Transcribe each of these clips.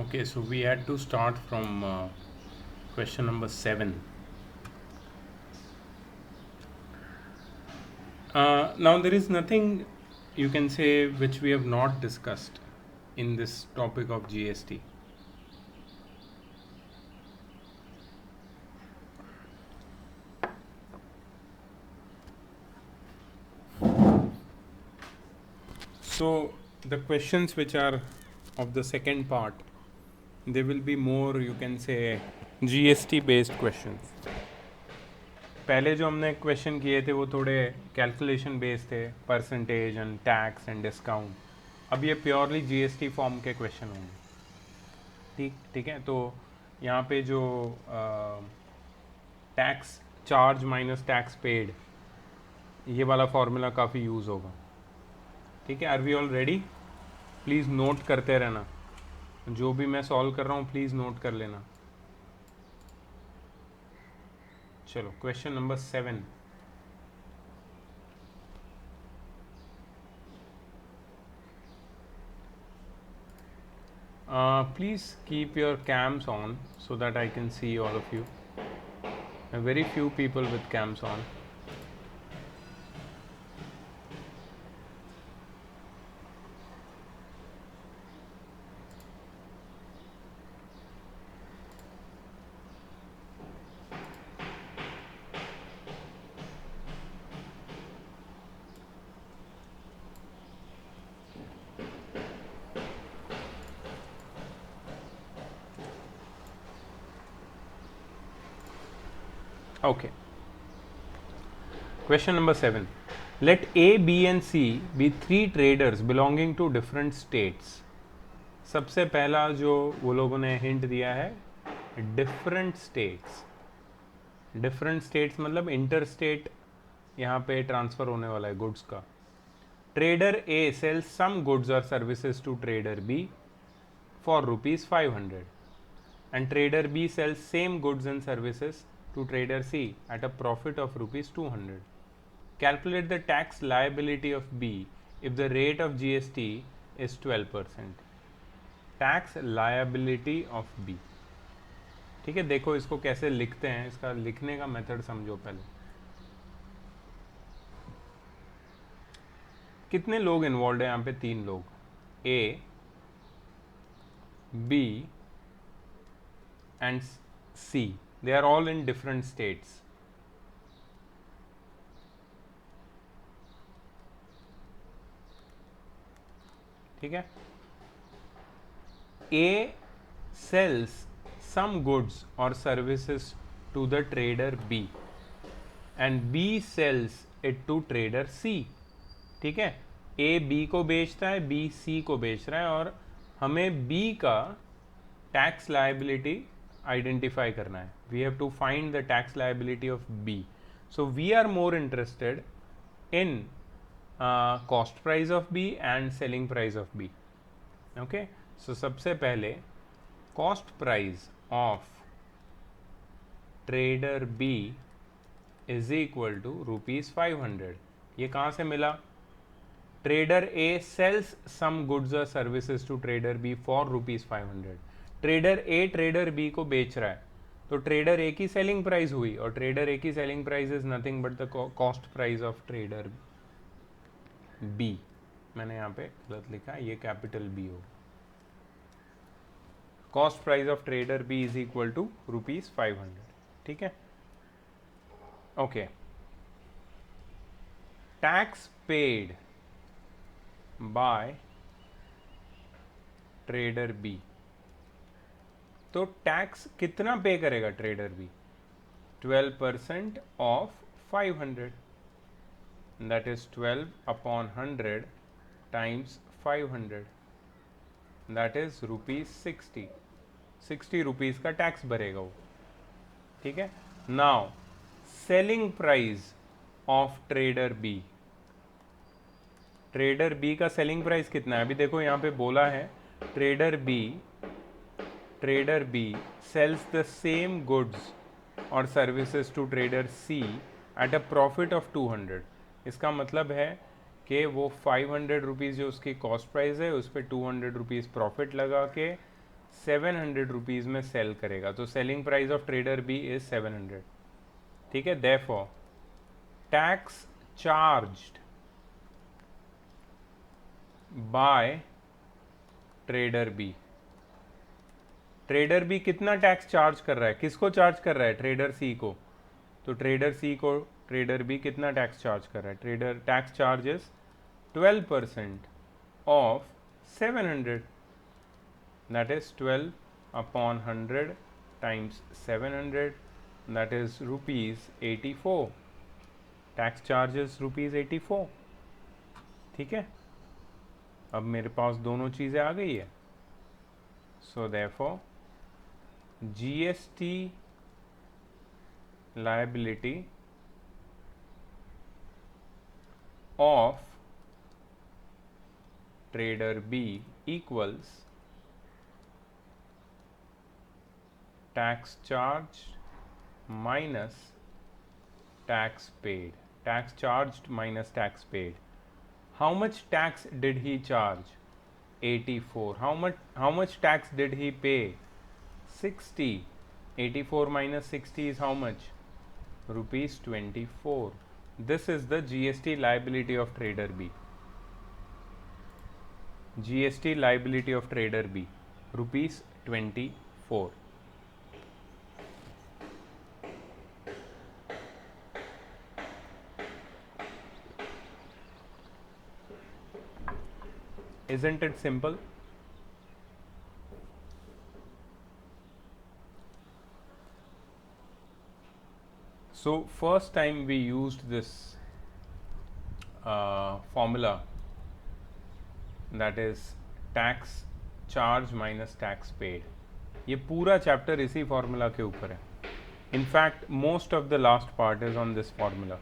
Okay, so we had to start from question number 7. Now, there is nothing you can say which we have not discussed in this topic of GST. So, the questions which are of the second part, they will be more, you can say, GST based questions. पहले जो हमने question किए थे वो थोड़े calculation based थे, percentage and tax and discount. अब ये प्योरली जीएसटी फॉर्म के क्वेश्चन होंगे। ठीक है। तो यहाँ पे जो tax charge minus tax paid, ये वाला फॉर्मूला काफ़ी यूज़ होगा। ठीक है, are we all ready? Please note करते रहना, जो भी मैं सॉल्व कर रहा हूँ प्लीज़ नोट कर लेना। चलो, question number 7। Please keep your cams on so that I can see all of you. Very few people with cams on. Okay. Question number 7. Let A, B and C be three traders belonging to different states. सबसे पहला जो वो लोगों ने hint दिया है, different states. Different states मतलब inter state यहाँ पे ट्रांसफ़र होने वाला है गुड्स का। Trader A sells some goods और services to trader B for ₹500 and trader B sells same goods and services to trader C at a profit of ₹200. Calculate the tax liability of B if the rate of GST is 12%. Tax liability of B. ठीक है, देखो इसको कैसे लिखते हैं, इसका लिखने का मेथड समझो पहले। कितने लोग इन्वॉल्व है यहाँ पे? 3 लोग, A, B and C. They are all in different states. ठीक है, A sells some goods or services to the trader B and B sells it to trader C. ठीक है, A B को बेचता है, B C को बेच रहा है, और हमें B का टैक्स लायबिलिटी आइडेंटिफाई करना है। We have to find the tax liability of B. So we are more interested in cost price of B and selling price of B. Okay, so सबसे पहले cost price of trader B is equal to ₹500। ये कहाँ से मिला? Trader A sells some goods और services to trader B for ₹500। Trader A trader B को बेच रहा है, तो ट्रेडर ए की सेलिंग प्राइस हुई, और ट्रेडर ए की selling price is nothing but the cost price of trader B. मैंने यहाँ पे गलत लिखा, ये कैपिटल बी हो। Cost price of trader B is equal to ₹500। ठीक है, okay. Tax paid by trader B, तो टैक्स कितना पे करेगा trader B? 12% of 500, that is 12 upon 100 times 500, that is ₹60। 60 rupees का टैक्स भरेगा वो। ठीक है, now selling price of trader B, trader B का सेलिंग प्राइस कितना है? अभी देखो यहाँ पे बोला है trader B sells the same goods और services to trader C at a profit of 200। इसका मतलब है कि वो 500 रुपीज़ जो उसकी कॉस्ट प्राइस है उस पर 200 रुपीज़ प्रॉफिट लगा के 700 रुपीज़ में सेल करेगा, तो selling price of trader B is 700. ठीक है, therefore tax charged by trader B. Trader B कितना टैक्स चार्ज कर रहा है, किसको चार्ज कर रहा है, ट्रेडर सी को. तो ट्रेडर सी को ट्रेडर बी कितना टैक्स चार्ज कर रहा है, trader tax charges 12% of 700, that is 12 upon 100 times 700, that is rupees 84. Tax charges rupees 84. ठीक है, अब मेरे पास दोनों चीज़ें आ गई है. So therefore GST liability of trader B equals tax charge minus tax paid. Tax charged minus tax paid. How much tax did he charge? 84. How much tax did he pay? 60. 84 minus 60 is how much? Rupees 24. This is the GST liability of trader B. GST liability of trader B, rupees 24. Isn't it simple? So first time we used this formula, that is tax charge minus tax paid. ये पूरा chapter इसी formula के ऊपर है. In fact most of the last part is on this formula.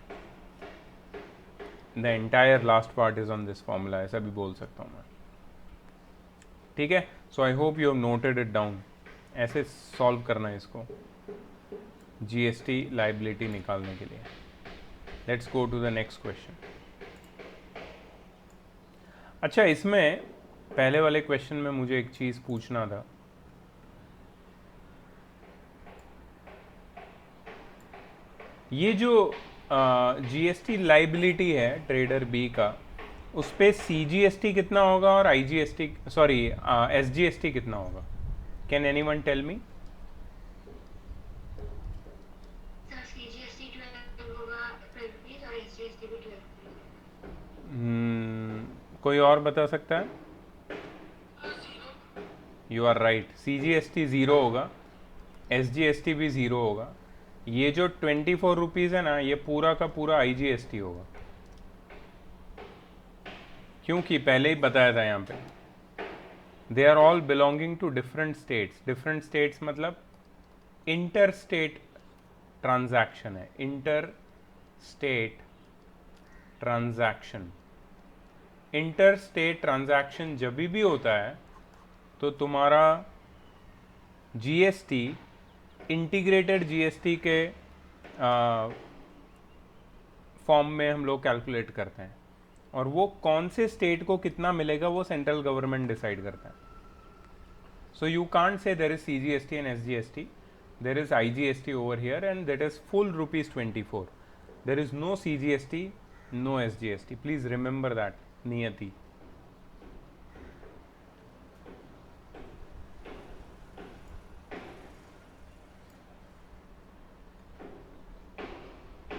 The entire last part is on this formula, ऐसा भी बोल सकता हूँ मैं. ठीक है, so I hope you have noted it down. ऐसे सॉल्व करना है इसको जीएसटी लाइबिलिटी निकालने के लिए. Let's go to the next question. अच्छा, इसमें पहले वाले क्वेश्चन में मुझे एक चीज पूछना था. ये जो जीएसटी लाइबिलिटी है ट्रेडर बी का, उस पे सीजीएसटी कितना होगा और आईजीएसटी सॉरी एसजीएसटी कितना होगा? Can anyone tell me? कोई और बता सकता है? You are right, CGST zero होगा, एसजीएसटी भी ज़ीरो होगा. ये जो 24 रुपीज़ है ना, ये पूरा का पूरा आईजीएसटी होगा, क्योंकि पहले ही बताया था यहाँ पे they are all belonging to different states. Different states मतलब इंटर स्टेट ट्रांजैक्शन है. Inter state transaction, inter state transaction जब भी होता है तो तुम्हारा जीएसटी इंटीग्रेटेड जीएसटी के फॉर्म में हम लोग कैलकुलेट करते हैं, और वो कौन से स्टेट को कितना मिलेगा वो सेंट्रल गवर्नमेंट डिसाइड करता है. So you can't say there is CGST and SGST, there is IGST over here and that is full rupees 24. There is no CGST, no SGST. Please remember that Niyati.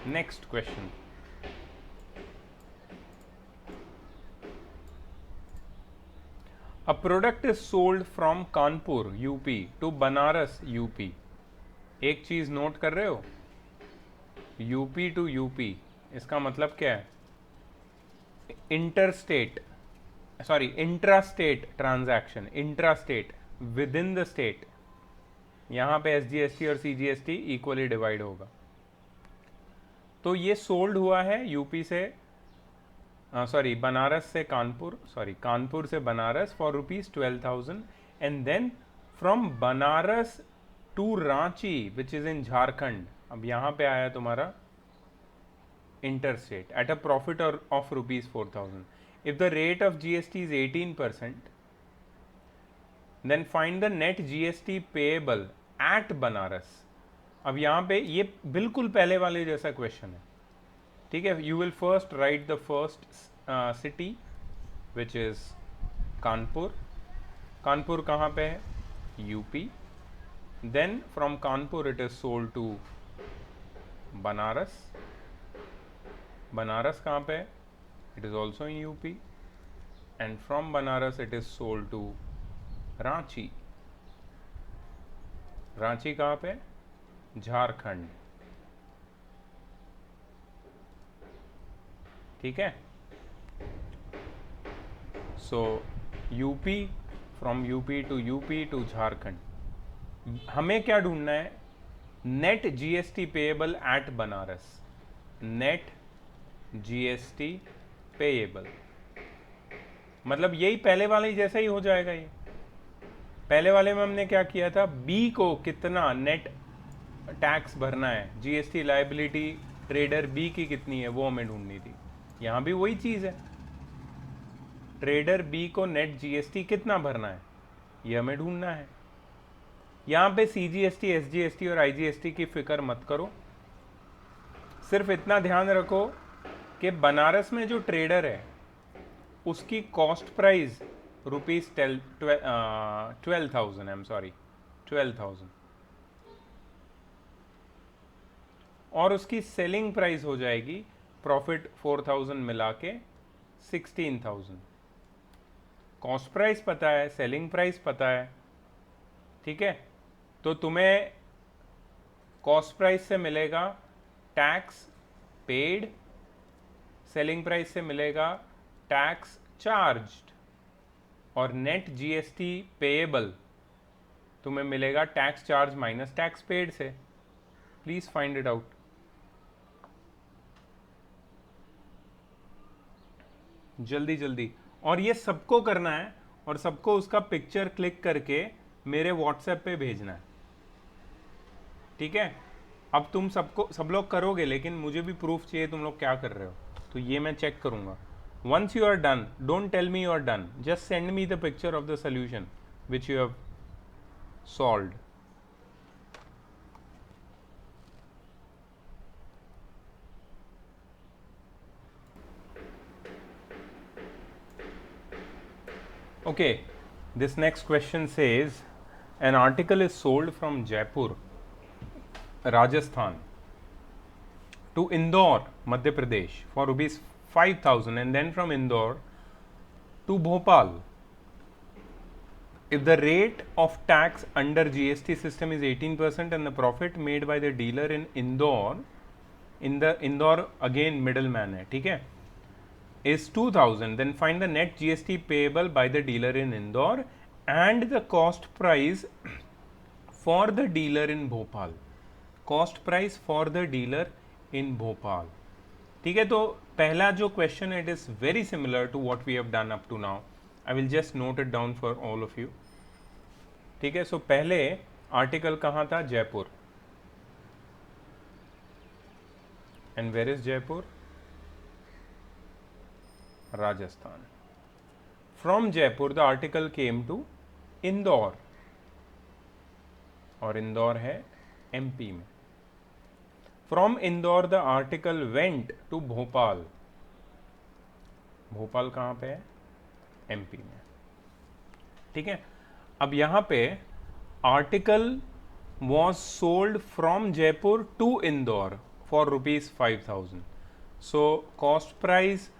Next question. A product is sold from Kanpur UP to Banaras UP. एक चीज note कर रहे हो, UP to UP, इसका मतलब क्या है? Interstate sorry intrastate transaction, intrastate with in the state. यहां पे एसजीएसटी और सीजीएसटी इक्वली डिवाइड होगा. तो ये सोल्ड हुआ है यूपी से सॉरी बनारस से कानपुर, सॉरी कानपुर से Banaras for rupees 12,000, and then from Banaras to Ranchi which is in Jharkhand. अब यहाँ पे आया तुम्हारा interstate at a profit of rupees 4,000. If the rate of GST is 18%, then find the net GST payable at Banaras. अब यहाँ पे ये बिल्कुल पहले वाले जैसा क्वेश्चन है, ठीक है। You will first write the first city which is Kanpur. Kanpur कहाँ पे है? UP. Then from Kanpur it is sold to Banaras. Banaras कहाँ पे है? It is also in UP. And from Banaras it is sold to Ranchi. Ranchi कहाँ पे? झारखंड, ठीक है। So UP, from UP to Jharkhand. हमें क्या ढूंढना है? Net GST payable at Banaras. Net GST payable मतलब यही पहले वाले जैसा ही हो जाएगा। ये पहले वाले में हमने क्या किया था? बी को कितना नेट टैक्स भरना है, जीएसटी लायबिलिटी ट्रेडर बी की कितनी है वो हमें ढूंढनी थी। यहां भी वही चीज है, ट्रेडर बी को नेट जीएसटी कितना भरना है ये हमें ढूंढना है। यहां पे सीजीएसटी, एसजीएसटी और आईजीएसटी की फिक्र मत करो, सिर्फ इतना ध्यान रखो कि बनारस में जो ट्रेडर है उसकी cost price rupees 12,000, I am sorry 12,000, और उसकी सेलिंग प्राइस हो जाएगी प्रॉफिट 4,000 मिला के 16,000। कॉस्ट प्राइस पता है, सेलिंग प्राइस पता है, ठीक है। तो तुम्हें कॉस्ट प्राइस से मिलेगा टैक्स पेड, सेलिंग प्राइस से मिलेगा टैक्स चार्ज्ड, और नेट जीएसटी पेएबल तुम्हें मिलेगा tax charge minus tax paid से। Please find it out. जल्दी जल्दी, और ये सबको करना है और सबको उसका पिक्चर क्लिक करके मेरे व्हाट्सएप पे भेजना है, ठीक है। अब तुम सब लोग करोगे, लेकिन मुझे भी प्रूफ चाहिए तुम लोग क्या कर रहे हो, तो ये मैं चेक करूंगा। Once you are done, don't tell me you are done, just send me the picture of the solution which you have solved. Okay, this next question says an article is sold from Jaipur, Rajasthan to Indore, Madhya Pradesh for rupees 5,000, and then from Indore to Bhopal. If the rate of tax under GST system is 18% and the profit made by the dealer in Indore again middleman है, ठीक है, is 2,000, then find the net GST payable by the dealer in Indore and the cost price for the dealer in Bhopal. Cost price for the dealer in Bhopal. ठीक है, तो पहला जो question है, it is very similar to what we have done up to now. I will just note it down for all of you. ठीक है, so पहले article कहाँ था? Jaipur. And where is Jaipur? Rajasthan. From Jaipur the article came to Indore, और इंदौर है MP में. From Indore the article went to Bhopal. Bhopal कहाँ पे है? एमपी में. ठीक है, अब यहां पे article was sold from Jaipur to Indore for ₹5,000. So cost price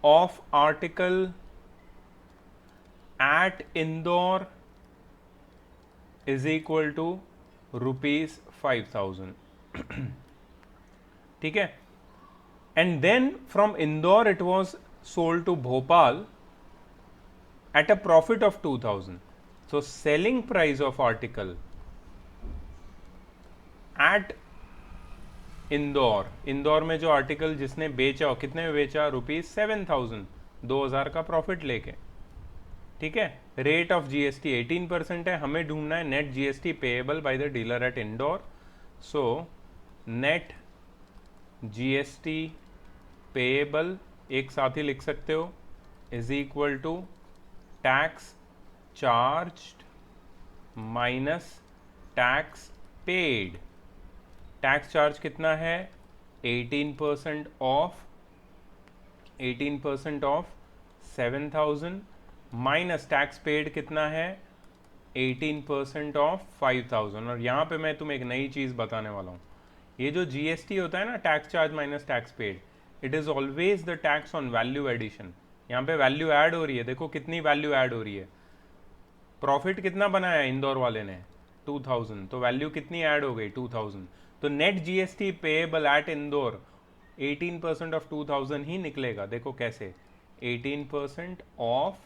of article at Indore is equal to ₹5,000. ठीक है, and then from Indore it was sold to Bhopal at a profit of 2,000. So selling price of article at Indore, Indore में जो article जिसने बेचा, कितने में बेचा? ₹7,000, 2,000 का प्रॉफिट लेके. ठीक है, रेट ऑफ जीएसटी 18% है. हमें ढूंढना है net GST payable by the dealer at Indore. So net GST payable एक साथ ही लिख सकते हो, is equal to tax charged minus tax paid. Tax charge कितना है? 18% ऑफ 7,000 माइनस टैक्स पेड कितना है? 18% ऑफ 5,000। और यहाँ पे मैं तुम्हें एक नई चीज़ बताने वाला हूँ। ये जो जीएसटी होता है ना, tax charge minus tax paid, it is always the tax on value addition. यहाँ पे वैल्यू ऐड हो रही है, देखो कितनी वैल्यू ऐड हो रही है। प्रॉफिट कितना बनाया इंदौर वाले ने? 2,000, तो वैल्यू कितनी ऐड हो गई? 2,000। तो net GST payable eight Indore 18% of 2,000 ही निकलेगा। देखो कैसे, 18% of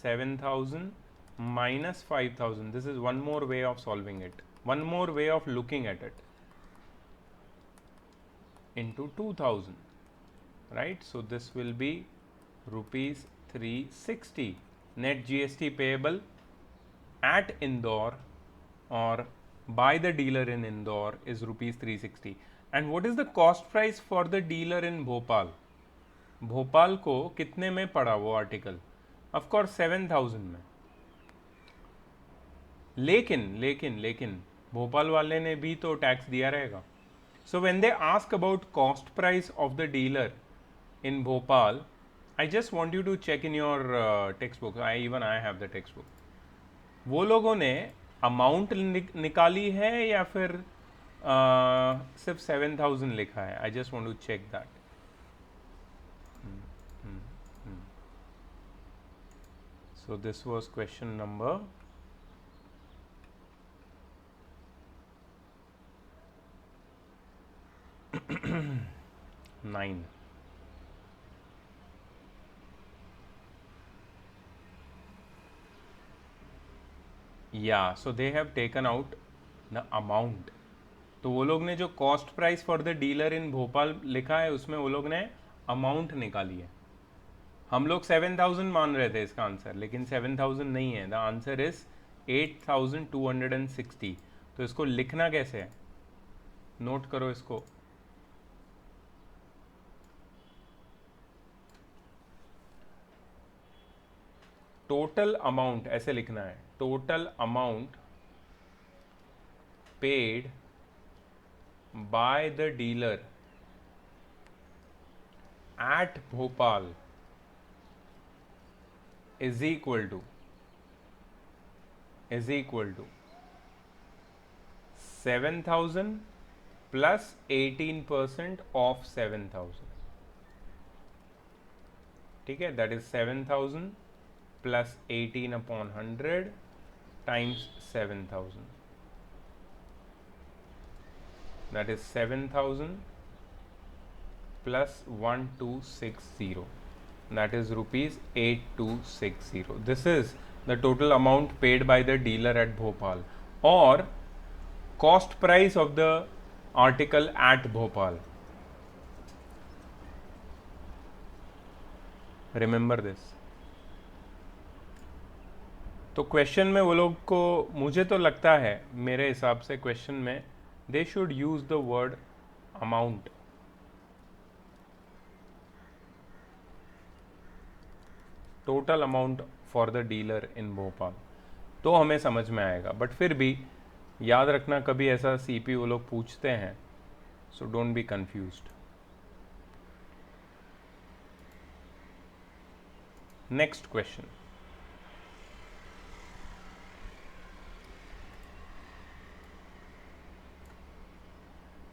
7,000 minus 5,000. This is one more way of solving it, one more way of looking at it, into 2,000, right? So this will be rupees 360 net GST payable at Indore or by the dealer in Indore is rupees 360. And what is the cost price for the dealer in Bhopal? Bhopal को कितने में पड़ा वो article? Of course 7,000 में। लेकिन भोपाल वाले ने भी तो टैक्स दिया रहेगा। So when they ask about cost price of the dealer in Bhopal, I just want you to check in your text book, I have the text book. वो लोगों ने अमाउंट निकाली है या फिर सिर्फ 7,000 लिखा है? I just want to check that. So this was question number 9. Yeah, so they have taken out the amount. तो वो लोग ने जो cost price for the dealer in Bhopal लिखा है उसमें वो लोग ने अमाउंट निकाली है। हम लोग 7,000 मान रहे थे इसका आंसर, लेकिन 7,000 नहीं है। The answer is 8,260। तो इसको लिखना कैसे है, नोट करो इसको। टोटल अमाउंट ऐसे लिखना है, total amount paid by the dealer at Bhopal is equal to 7,000 plus 18% of 7,000। ठीक है, that is 7,000 plus 18 upon 100 times 7,000, that is 7,000 plus 1260, that is rupees 8260. This is the total amount paid by the dealer at Bhopal, or cost price of the article at Bhopal. Remember this. तो question में वो लोग को, मुझे तो लगता है मेरे हिसाब से क्वेश्चन में they should use the word amount. Total amount for the dealer in Bhopal, तो हमें समझ में आएगा। बट फिर भी याद रखना, कभी ऐसा सीपी वो लोग पूछते हैं, so don't be confused. Next question,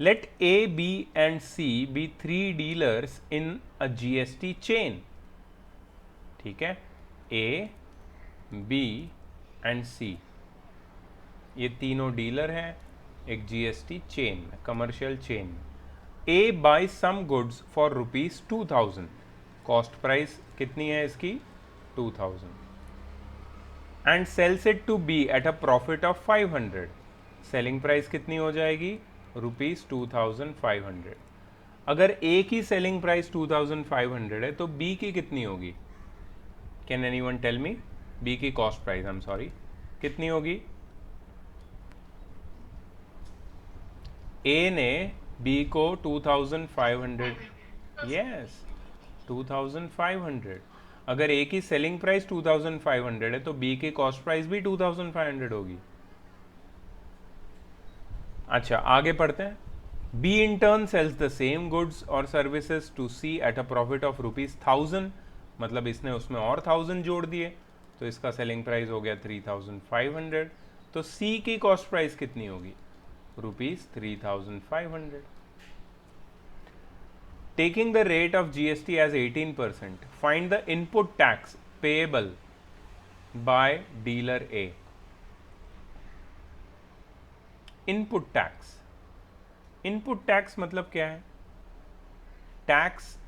let A, B and C be 3 dealers in a GST chain. ठीक है, A, B and C ये तीनों डीलर हैं एक GST चेन में, कमर्शियल चेन में। A buys some goods for ₹2,000, cost price कितनी है इसकी? 2,000, and sells it to B at a profit of 500, selling price कितनी हो जाएगी? ₹2,500। अगर A की सेलिंग प्राइस 2,500 है तो B की कितनी होगी? Can anyone tell me? B की cost price, I am sorry, कितनी होगी? A ने B को 2,500, यस 2,500, अगर ए की सेलिंग प्राइस 2500 है तो बी की कॉस्ट प्राइस भी 2500 होगी। अच्छा आगे पढ़ते हैं। B in turn sells the same goods और services to C at a profit of ₹1000, मतलब इसने उसमें और 1000 जोड़ दिए, तो इसका सेलिंग प्राइस हो गया 3500। तो सी की कॉस्ट प्राइस कितनी होगी? ₹3500। Taking the rate of GST as 18%, find the input tax payable by dealer A. Input tax, input tax मतलब क्या है? Tax,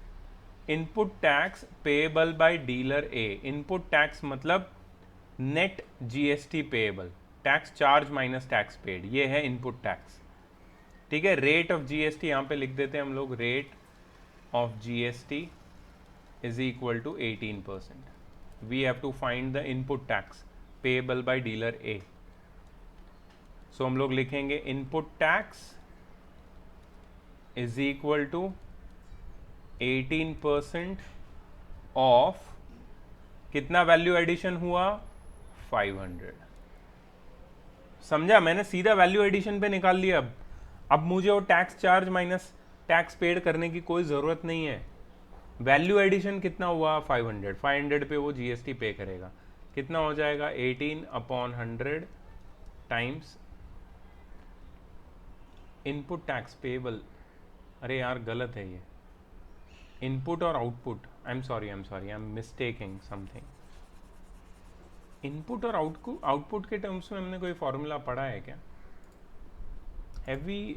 input tax payable by dealer A. Input tax मतलब net GST payable, tax charge minus tax paid, ये है input tax. ठीक है, rate of GST यहां पे लिख देते हैं हम लोग, rate of GST is equal to 18%. We have to find the input tax payable by dealer A. So हम लोग लिखेंगे input tax is equal to 18% of कितना वैल्यू एडिशन हुआ? 500। समझा? मैंने सीधा वैल्यू एडिशन पे निकाल लिया। अब मुझे वो tax charge minus tax paid करने की कोई ज़रूरत नहीं है। वैल्यू एडिशन कितना हुआ? 500। 500 पे वो जीएसटी पे करेगा, कितना हो जाएगा? 18/100 टाइम्स इनपुट टैक्स पेबल। अरे यार गलत है ये, इनपुट और output, I am mistaking something. Input और आउटपुट के टर्म्स में हमने कोई फॉर्मूला पढ़ा है क्या? Have we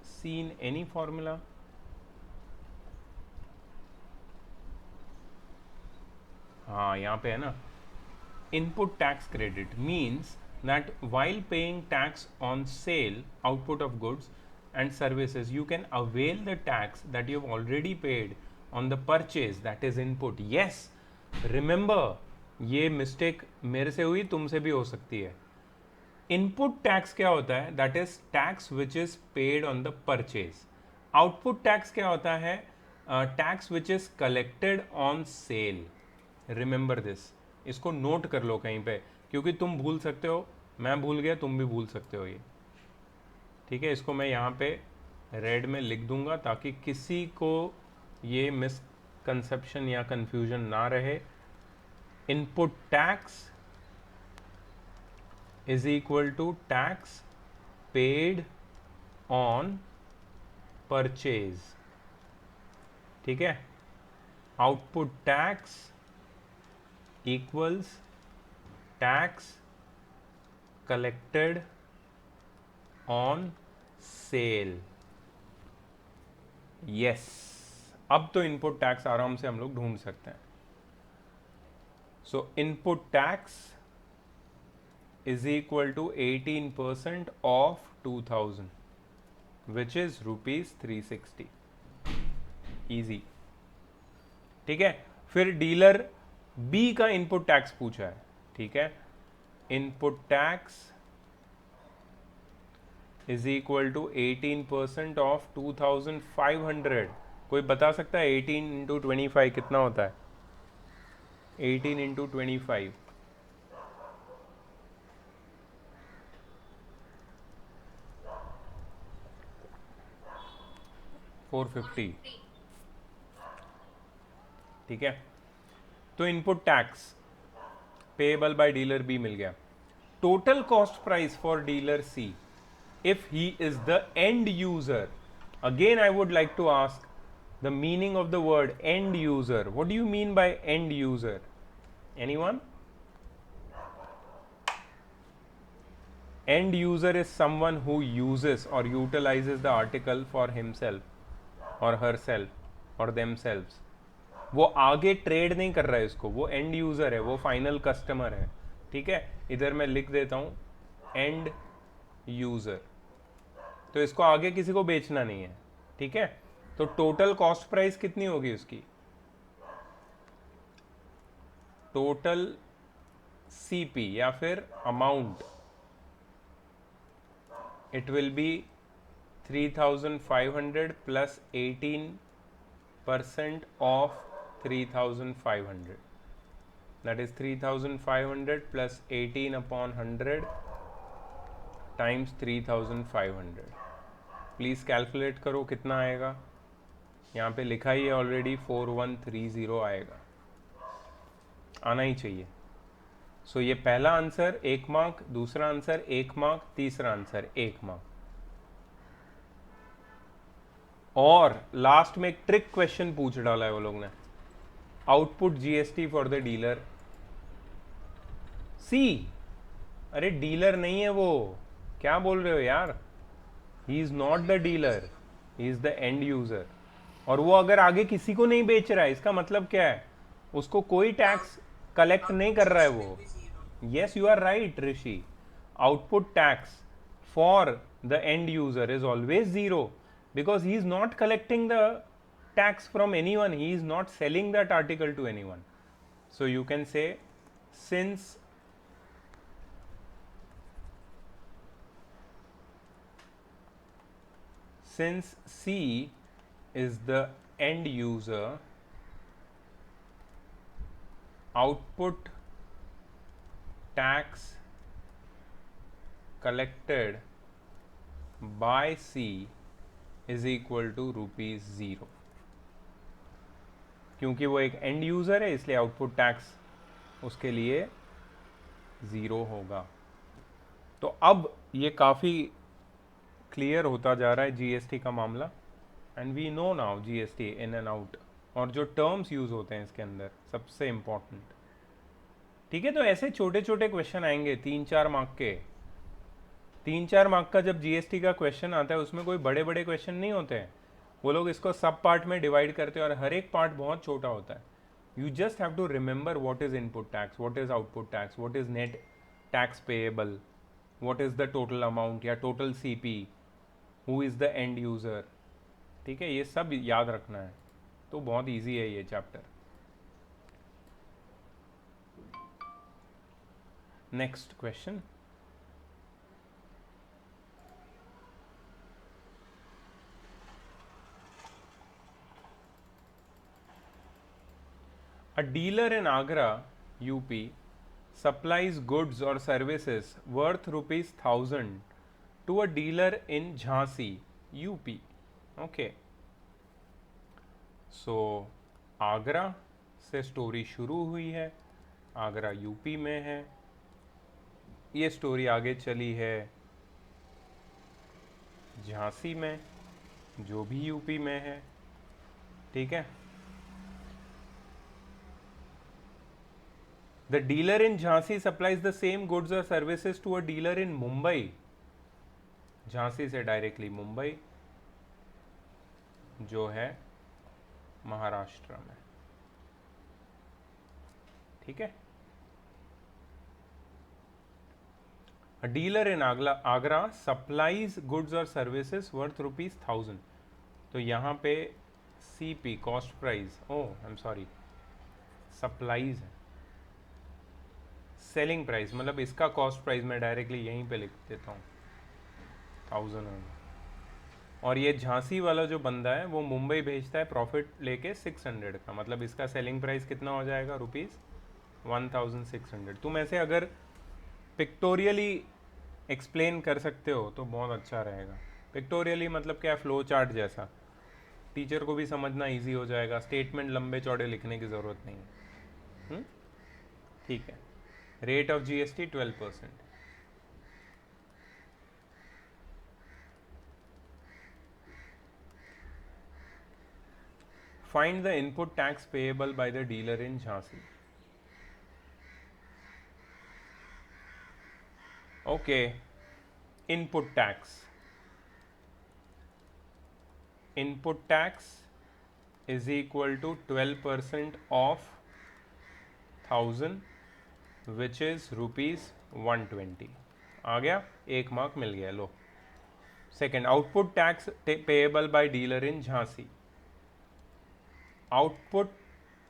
seen any formula? हाँ यहाँ पे है ना, input tax credit means that while paying tax on sale output of goods and services you can avail the tax that you have already paid on the purchase, that is input. Yes, remember, ये mistake मेरे से हुई, तुमसे भी हो सकती है। Input tax क्या होता है? That is tax which is paid on the purchase. Output tax क्या होता है? Tax which is collected on cell. Remember this, इसको नोट कर लो कहीं पे, क्योंकि तुम भूल सकते हो, मैं भूल गया, तुम भी भूल सकते हो ये। ठीक है, इसको मैं यहाँ पे रेड में लिख दूंगा ताकि किसी को ये मिसकंसेप्शन या कंफ्यूजन ना रहे। Input tax is equal to tax paid on purchase. ठीक है, output tax equals tax collected on sale. Yes, अब तो इनपुट टैक्स आराम से हम लोग ढूंढ सकते हैं। So input tax is equal to 18% of 2000 which is ₹360। Easy. ठीक है, फिर डीलर बी का इनपुट टैक्स पूछा है। ठीक है, input tax is equal to 18% of 2500। कोई बता सकता है 18 इंटू 25 कितना होता है? 18 इंटू 25 450। ठीक है, तो input tax payable by dealer B मिल गया। Total cost price for dealer C if he is the end user. Again I would like to ask the meaning of the word end user. What do you mean by end user? Anyone? End user is someone who uses or utilizes the article for himself or herself or themselves. वो आगे trade नहीं कर रहा है इसको, वो and user है, वो फाइनल कस्टमर है। ठीक है, इधर मैं लिख देता हूं एंड यूजर, तो इसको आगे किसी को बेचना नहीं है। ठीक है, तो टोटल कॉस्ट प्राइस कितनी होगी उसकी? टोटल सीपी या फिर amount, it will be 3500 plus 18% of 3,500. That is 3,500 plus 18 upon 100 times 3,500. Please calculate करो कितना आएगा. यहाँ पे लिखा ही है ऑलरेडी 4130 आएगा, आना ही चाहिए. सो ये पहला आंसर 1 मार्क, दूसरा आंसर 1 मार्क, तीसरा आंसर 1 मार्क. और लास्ट में एक ट्रिक क्वेश्चन पूछ डाला है वो लोग ने. Output GST for the dealer. C, अरे डीलर नहीं है वो, क्या बोल रहे हो यार. He is not the dealer, he is the end user. और वो अगर आगे किसी को नहीं बेच रहा है, इसका मतलब क्या है, उसको कोई टैक्स कलेक्ट नहीं कर रहा है वो. Yes, you are right Rishi. Output tax for the end user is always zero because he is not collecting the tax from anyone, he is not selling that article to anyone. So you can say since C is the end user, output tax collected by C is equal to ₹0. क्योंकि वो एक and user है इसलिए output tax उसके लिए 0 होगा. तो अब ये काफ़ी क्लियर होता जा रहा है जीएसटी का मामला. And we know now GST in and out, और जो टर्म्स यूज होते हैं इसके अंदर सबसे इंपॉर्टेंट. ठीक है, तो ऐसे छोटे छोटे क्वेश्चन आएंगे 3-4 मार्क के. 3-4 मार्क का जब जीएसटी का क्वेश्चन आता है उसमें कोई बड़े बड़े क्वेश्चन नहीं होते हैं. वो लोग इसको सब पार्ट में डिवाइड करते हैं और हर एक पार्ट बहुत छोटा होता है. You just have to remember what is input tax, what is output tax, what is net tax payable, what is the total amount या total CP, who is the end user. ठीक है, ये सब याद रखना है. तो बहुत ईजी है ये chapter. Next question. A dealer in Agra, UP, supplies goods or services worth ₹1,000 to a dealer in Jhansi, UP. Okay. So, Agra से स्टोरी शुरू हुई है. आगरा यूपी में है. ये स्टोरी आगे चली है झांसी में, जो भी यूपी में है. ठीक है. The dealer in Jhansi supplies the same goods or services to a dealer in Mumbai. Jhansi से डायरेक्टली मुंबई, जो है महाराष्ट्र में. ठीक है. A dealer in Agra supplies goods or services worth ₹1,000. तो यहाँ पे CP cost price, oh I am sorry, supplies है. सेलिंग प्राइस मतलब इसका कॉस्ट प्राइस मैं डायरेक्टली यहीं पे लिख देता हूँ, 1000 होगा. और ये झांसी वाला जो बंदा है वो मुंबई भेजता है प्रॉफिट लेके 600 का, मतलब इसका सेलिंग प्राइस कितना हो जाएगा, ₹1600. तुम ऐसे अगर पिक्टोरियली एक्सप्लेन कर सकते हो तो बहुत अच्छा रहेगा. पिक्टोरियली मतलब क्या, फ्लो चार्ट जैसा. टीचर को भी समझना इजी हो जाएगा. स्टेटमेंट लंबे चौड़े लिखने की ज़रूरत नहीं है. ठीक है. Rate of GST 12%. Find the input tax payable by the dealer in Jhansi. Okay, input tax. Input tax is equal to 12% of 1000, which is ₹120. आ गया, 1 मार्क मिल गया. लो. Second, output tax payable by dealer in Jhansi. Output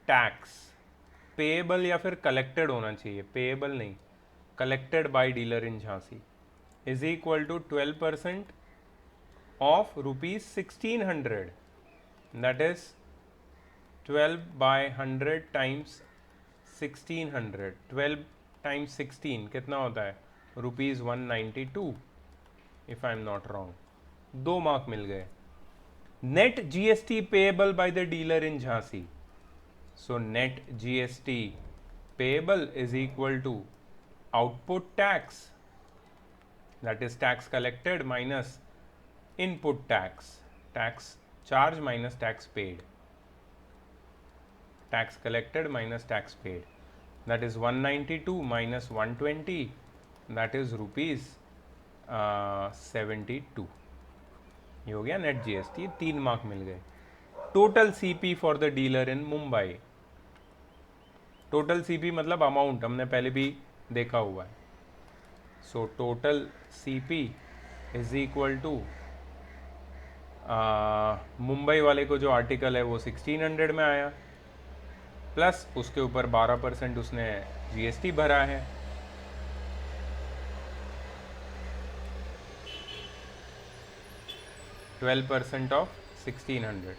tax payable या फिर collected होना चाहिए, payable नहीं, collected by dealer in Jhansi is equal to 12% of ₹1600. That is 12 by 100 times 1600, 12 times 16 कितना होता है? ₹192, if I am not wrong. 2 mark मिल गए। Net GST payable by the dealer in Jhansi. So net GST payable is equal to output tax, that is tax collected minus input tax, tax charge minus tax paid, tax collected minus tax paid, that is 192 minus 120, that is rupees 72। ये हो गया net GST. 3 mark मिल गए। Total CP for the dealer in Mumbai. Total CP मतलब amount, हमने पहले भी देखा हुआ है। So total CP is equal to, Mumbai वाले को जो आर्टिकल है वो 1600 में आया, प्लस उसके ऊपर 12% उसने जीएसटी भरा है। %12 ऑफ 1600,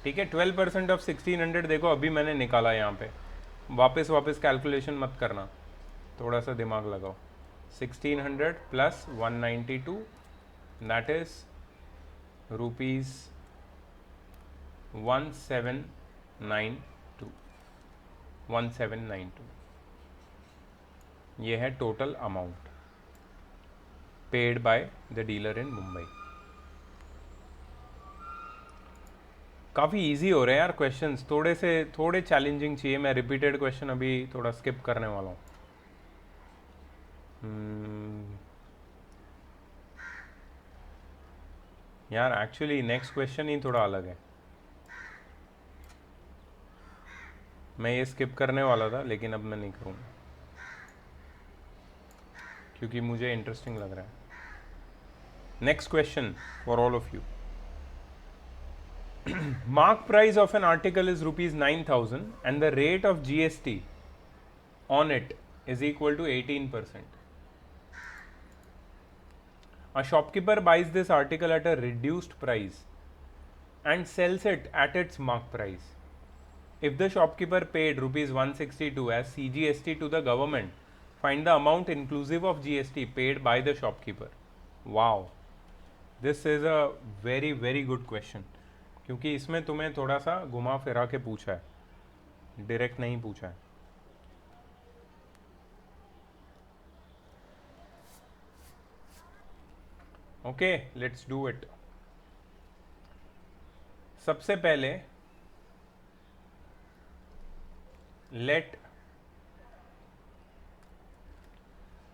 ठीक है। 12% ऑफ 1600 देखो अभी मैंने निकाला यहाँ पे, वापस कैलकुलेशन मत करना, थोड़ा सा दिमाग लगाओ। 1600 प्लस 192, दैट इज रुपीज़ 1792। ये है total amount paid by the dealer in Mumbai. काफ़ी इजी हो रहे हैं यार क्वेश्चंस, थोड़े चैलेंजिंग चाहिए। मैं रिपीटेड क्वेश्चन अभी थोड़ा स्किप करने वाला हूँ। यार एक्चुअली नेक्स्ट क्वेश्चन ही थोड़ा अलग है, मैं ये स्किप करने वाला था लेकिन अब मैं नहीं करूँगा क्योंकि मुझे इंटरेस्टिंग लग रहा है। Next question for all of you. Mark price of an article is ₹9,000 and the rate of GST on it is equal to 18%. A shopkeeper buys this article at a reduced price and sells it at its mark price. If the shopkeeper paid ₹162 as CGST to the government, find the amount inclusive of GST paid by the shopkeeper. Wow, this is a very very good question, क्योंकि इसमें तुम्हें थोड़ा सा घुमा फिरा के पूछा है, डायरेक्ट नहीं पूछा है। Okay, let's do it. सबसे पहले let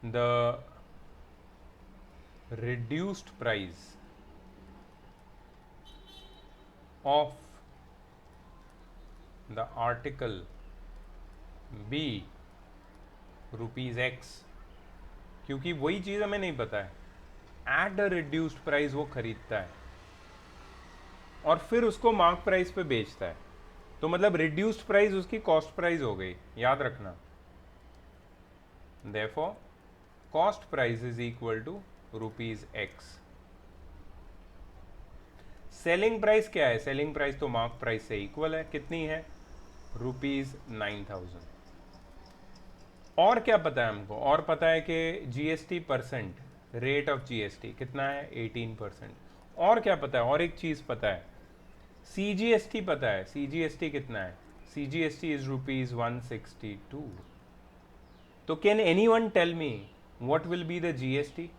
the reduced price of the article be ₹X, क्योंकि वही चीज़ हमें नहीं पता है। एट अ रिड्यूस्ड प्राइस वो खरीदता है और फिर उसको मार्क प्राइस पे बेचता है, तो मतलब रिड्यूस्ड प्राइस उसकी कॉस्ट प्राइस हो गई, याद रखना। Therefore cost price is equal to ₹X। Selling price क्या है? सेलिंग प्राइस तो मार्क प्राइस से इक्वल है, कितनी है? ₹9,000। और क्या पता है हमको? और पता है कि GST percent, rate of GST कितना है? 18%। और क्या पता है? और एक चीज पता है, सीजीएसटी पता है। सीजीएसटी कितना है? CGST is ₹162। तो can anyone tell me what will be the GST?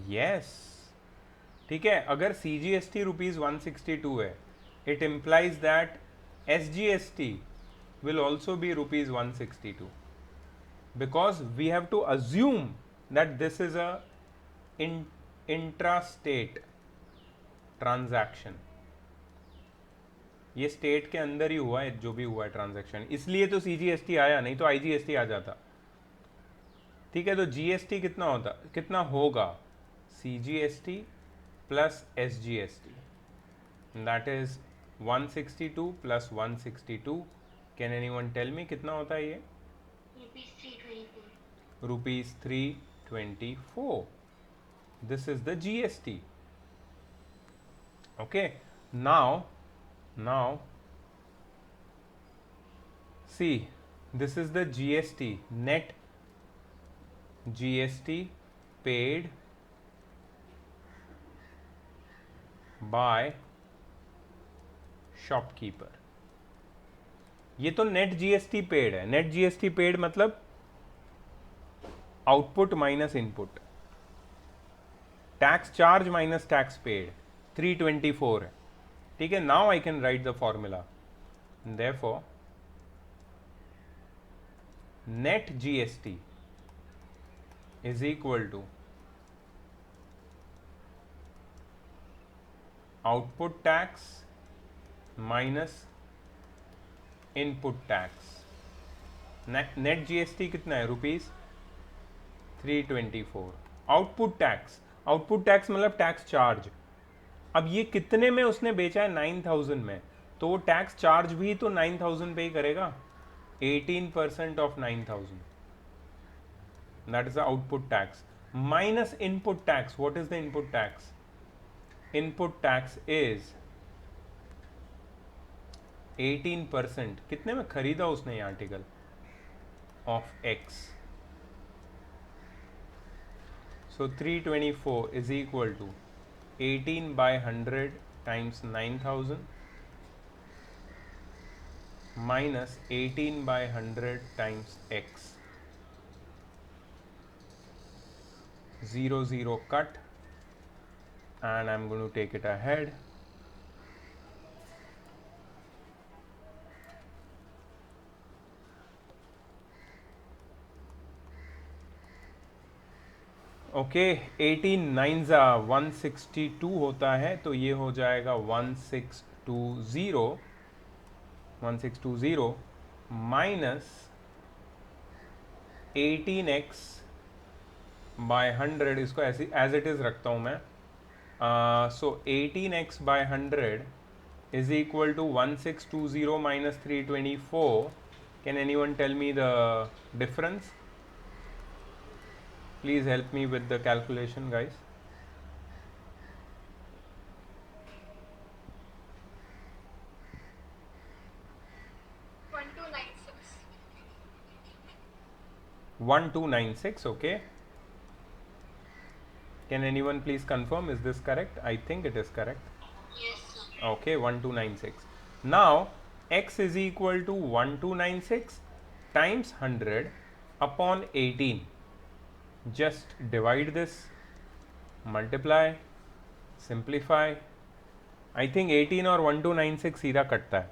Yes, ठीक है। अगर CGST ₹162 है, it implies that SGST will also be ₹162, because we have to assume that this is a intrastate transaction। ये state के अंदर ही हुआ है जो भी हुआ है ट्रांजैक्शन, इसलिए तो CGST आया, नहीं तो IGST आ जाता। ठीक है, तो GST कितना होगा? CGST plus SGST, that is 162 plus 162। Can anyone tell me कितना होता है ये? ₹324। This is the GST. Okay, now see, this is the GST, net GST paid by shopkeeper. ये तो नेट जीएसटी पेड है. नेट जीएसटी पेड मतलब output minus input, tax charge minus tax paid, 324 है. ठीक है. Now I can write the formula. Therefore net GST is equal to output tax minus input tax. Net GST कितना है? ₹324. Output tax मतलब tax charge. अब ये कितने में उसने बेचा है? 9000 में. तो वो टैक्स चार्ज भी तो 9000 पे ही करेगा. 18% of 9000. That is the output tax minus input tax. What is the input tax? Input tax is 18%. कितने में खरीदा उसने ये article? Of x. So 324 is equal to 18/100 times 9000 minus 18/100 times x. 0 0 cut and I'm going to take it ahead. Okay 18 9 162 होता है. तो ये हो जाएगा 1620 माइनस 18x बाय 100. इसको ऐसे एज इट इज रखता हूँ मैं. So 18x by 100 is equal to 1620 minus 324. Can anyone tell me the difference? Please help me with the calculation, guys. $1296. Okay. Can anyone please confirm? Is this correct? I think it is correct. Yes, sir. Okay, 1296. Now x is equal to 1296 times 100 upon 18. Just divide this, multiply, simplify. I think 18 और 1296 सीधा कटता है.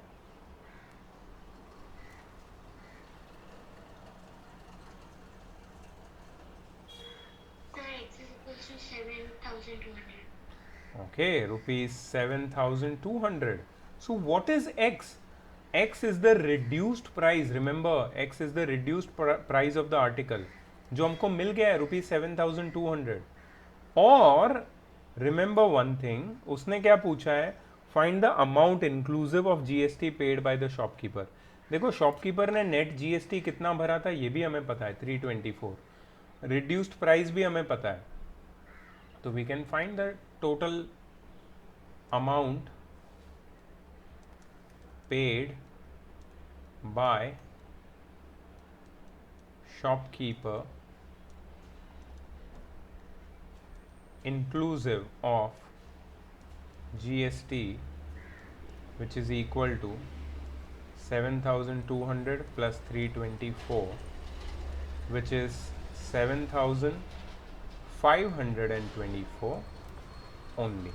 Sir, x is equal to 7,200. Okay, ₹7,200. So what is x? X is the reduced price. Remember, x is the reduced price of the article. जो हमको मिल गया है ₹7,200. और remember one thing, उसने क्या पूछा है? Find the amount inclusive of GST paid by the shopkeeper. देखो शॉपकीपर ने नेट जीएसटी कितना भरा था ये भी हमें पता है, 324. रिड्यूस्ड प्राइस भी हमें पता है. तो we can find the total amount paid by shopkeeper inclusive of GST, which is equal to 7,200 plus 324, which is 7,524 only.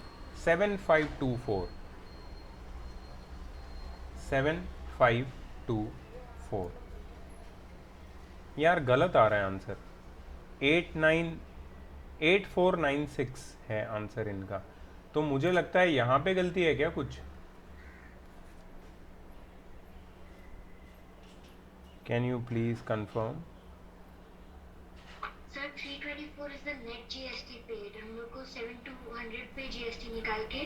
7524. 7524. यार गलत आ रहा है आंसर. 8496 है आंसर इनका. तो मुझे लगता है यहाँ पे गलती है क्या कुछ? Can you please confirm? Sir, 324 is the net GST paid. हम लोग को 7,200 पे GST निकाल के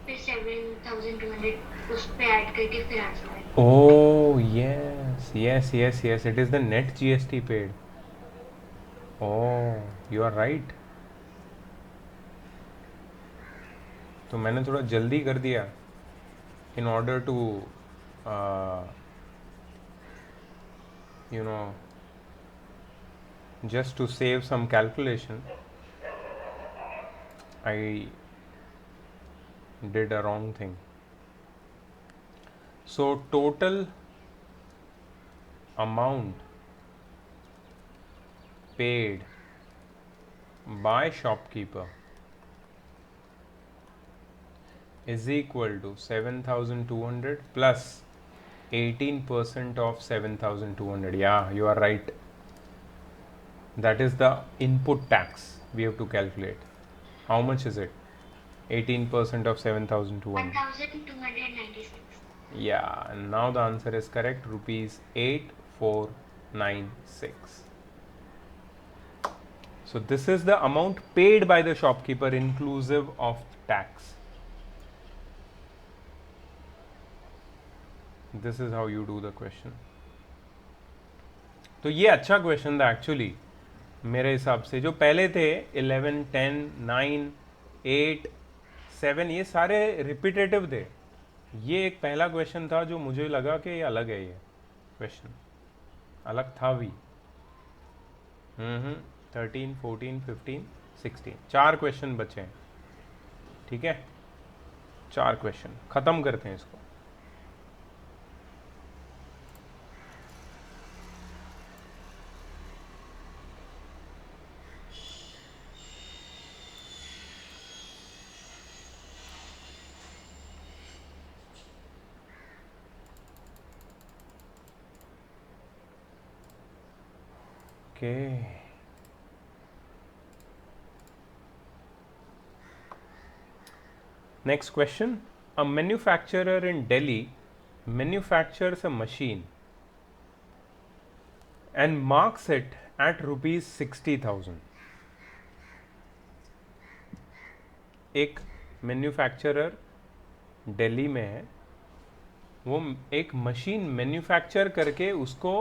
फिर 7,200 उस पे ऐड करके फिर आंसर है. Oh yes, it is the net GST paid. Oh, you are right. तो मैंने थोड़ा जल्दी कर दिया in order to you know just to save some calculation. I did a wrong thing. So total amount paid by shopkeeper is equal to 7,200 plus 18% of 7,200. Yeah, you are right. That is the input tax we have to calculate. How much is it? 18% of 7,200. 1,296. Yeah, and now the answer is correct, rupees 8496. So this is the amount paid by the shopkeeper inclusive of tax. This is how you do the question. तो ये अच्छा question था actually मेरे हिसाब से. जो पहले थे 11, 10, 9, 8, 7 ये सारे रिपीटेटिव थे. ये एक पहला क्वेश्चन था जो मुझे लगा कि ये अलग है. ये क्वेश्चन अलग था भी. 13, 14, 15, 16 4 क्वेश्चन बचे हैं. ठीक है, 4 क्वेश्चन खत्म करते हैं इसको. Okay. Next question. A manufacturer in Delhi manufactures a machine and marks it at rupees 60,000. एक मैन्युफैक्चरर दिल्ली में है, वो एक मशीन मैन्युफैक्चर करके उसको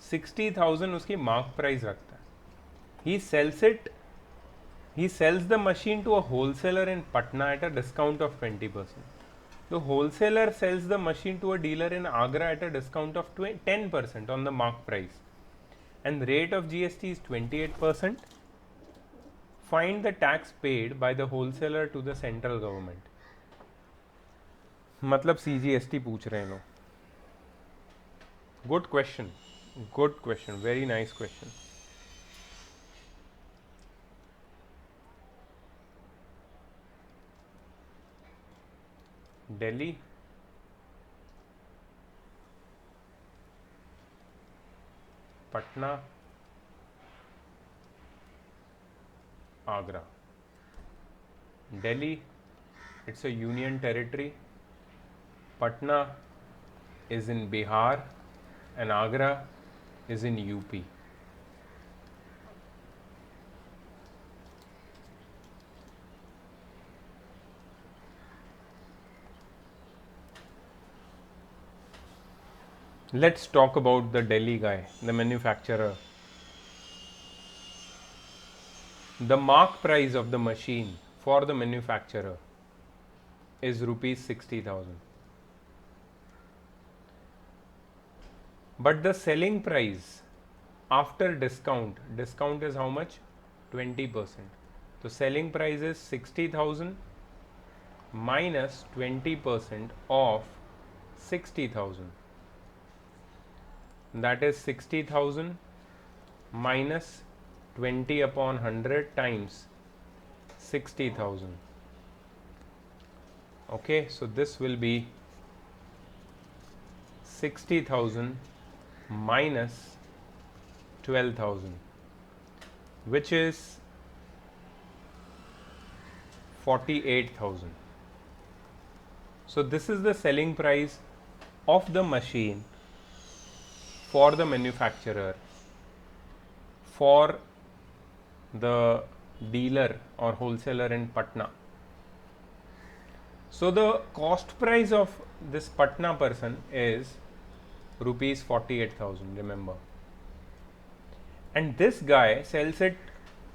60,000 उसकी मार्क प्राइस रखता है. He sells the machine to a wholesaler in Patna at a discount of 20%. The wholesaler sells the machine to a dealer in Agra at a discount of 10% on the mark price, and the rate of GST is 28%. Find the tax paid by the wholesaler to the central government. मतलब CGST पूछ रहे हैं लोग. Good question, very nice question. Delhi, Patna, Agra. Delhi, it's a union territory. Patna is in Bihar and Agra is in UP. Let's talk about the Delhi guy, the manufacturer. The mark price of the machine for the manufacturer is rupees 60,000. But the selling price after discount is how much? 20%. So selling price is 60,000 minus 20% of 60,000. That is 60,000 minus 20 upon 100 times 60,000. Okay, so this will be 60,000 minus 12,000, which is 48,000. So this is the selling price of the machine for the manufacturer, for the dealer or wholesaler in Patna. So the cost price of this Patna person is rupees 48,000, remember. And this guy sells it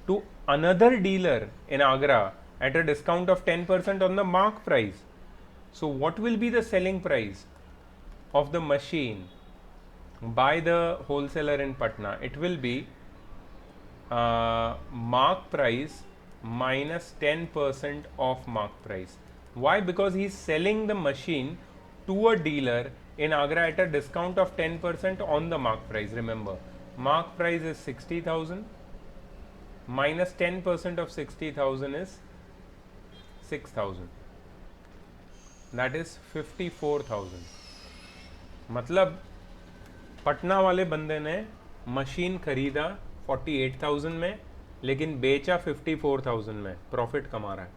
to another dealer in Agra at a discount of 10% on the mark price. So what will be the selling price of the machine by the wholesaler in Patna? It will be mark price minus 10% of mark price. Why? Because he is selling the machine to a dealer in Agra at a discount of 10% on the mark price. Remember, mark price is 60,000 minus 10% of 60,000 is 6,000. That is 54,000. मतलब पटना वाले बंदे ने machine खरीदा 48,000 में, लेकिन बेचा 54,000 में, profit कमा रहा है.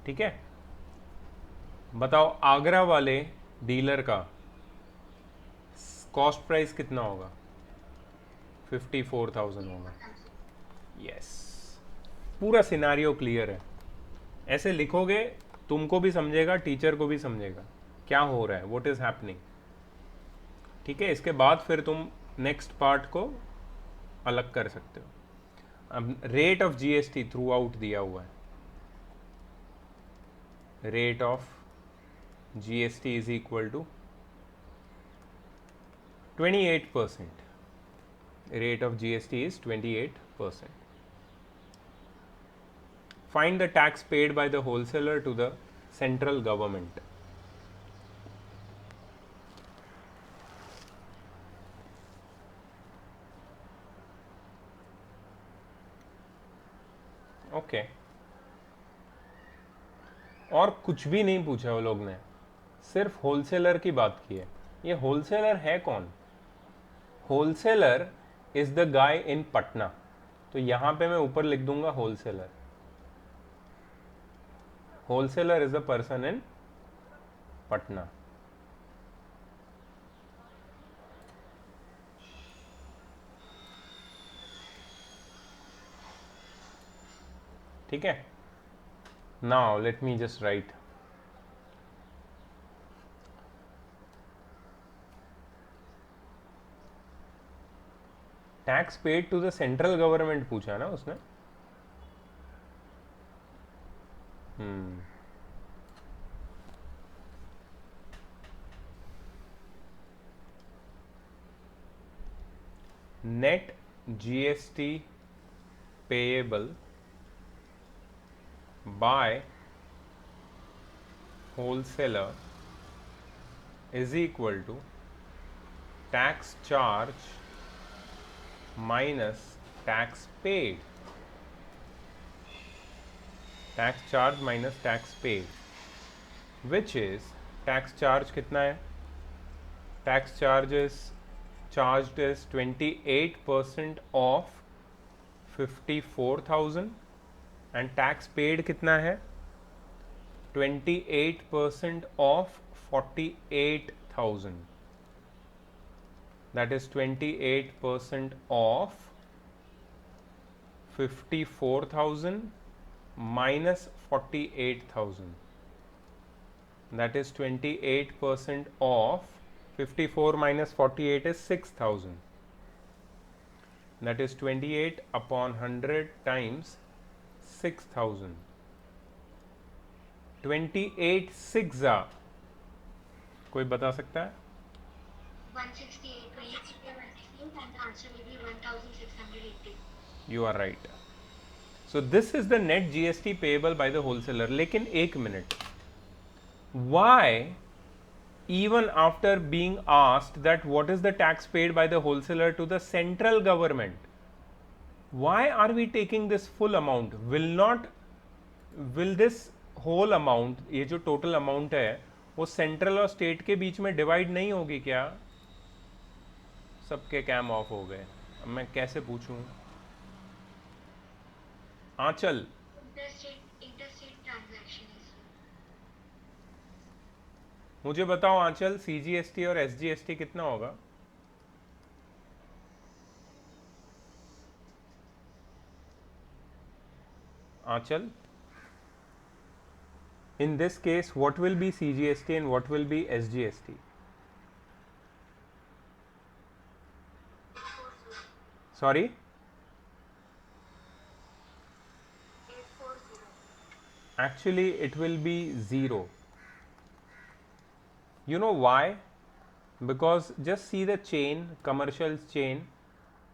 ठीक है, बताओ आगरा वाले डीलर का कॉस्ट प्राइस कितना होगा? 54,000 होगा. यस, पूरा सिनारियो क्लियर है. ऐसे लिखोगे तुमको भी समझेगा, टीचर को भी समझेगा क्या हो रहा है, व्हाट इज हैपनिंग. ठीक है, इसके बाद फिर तुम नेक्स्ट पार्ट को अलग कर सकते हो. अब rate of GST throughout दिया हुआ है. Rate of GST is equal to 28%. Rate of GST is 28%. Find the tax paid by the wholesaler to the central government. Okay. और कुछ भी नहीं पूछा वो लोग ने, सिर्फ होलसेलर की बात की है. ये होलसेलर है कौन? Wholesaler is the guy in Patna. तो यहां पे मैं ऊपर लिख दूंगा wholesaler. Wholesaler is the person in Patna. ठीक है. Now let me just write. Tax paid to the central government पूछा ना उसने. Net GST payable by wholesaler is equal to tax charge minus tax paid. Tax charge minus tax paid, which is tax charge कितना है? Tax charge is charged is 28% of 54,000 and tax paid कितना है? 28% of 48,000. That is 28% of 54,000 minus 48,000. That is 28% of 54 minus 48 is 6,000. That is 28 upon 100 times 6,000. 28 6 कोई बता सकता है? 168, 168 and the answer will be 1,680. You are right. So this is the net GST payable by the wholesaler. लेकिन एक minute, why even after being asked that what is the tax paid by the wholesaler to the central government, why are we taking this full amount? Will this whole amount, ये जो total amount है, वो central और state के बीच में divide नहीं होगी क्या? सबके कैम ऑफ हो गए. अब मैं कैसे पूछूं? आंचल, Interstate transaction is. मुझे बताओ आंचल, सीजीएसटी और एसजीएसटी कितना होगा? आंचल, in this case what will be CGST and what will be SGST? Sorry, 840. actually it will be 0. You know why? Because just see the chain, commercial chain,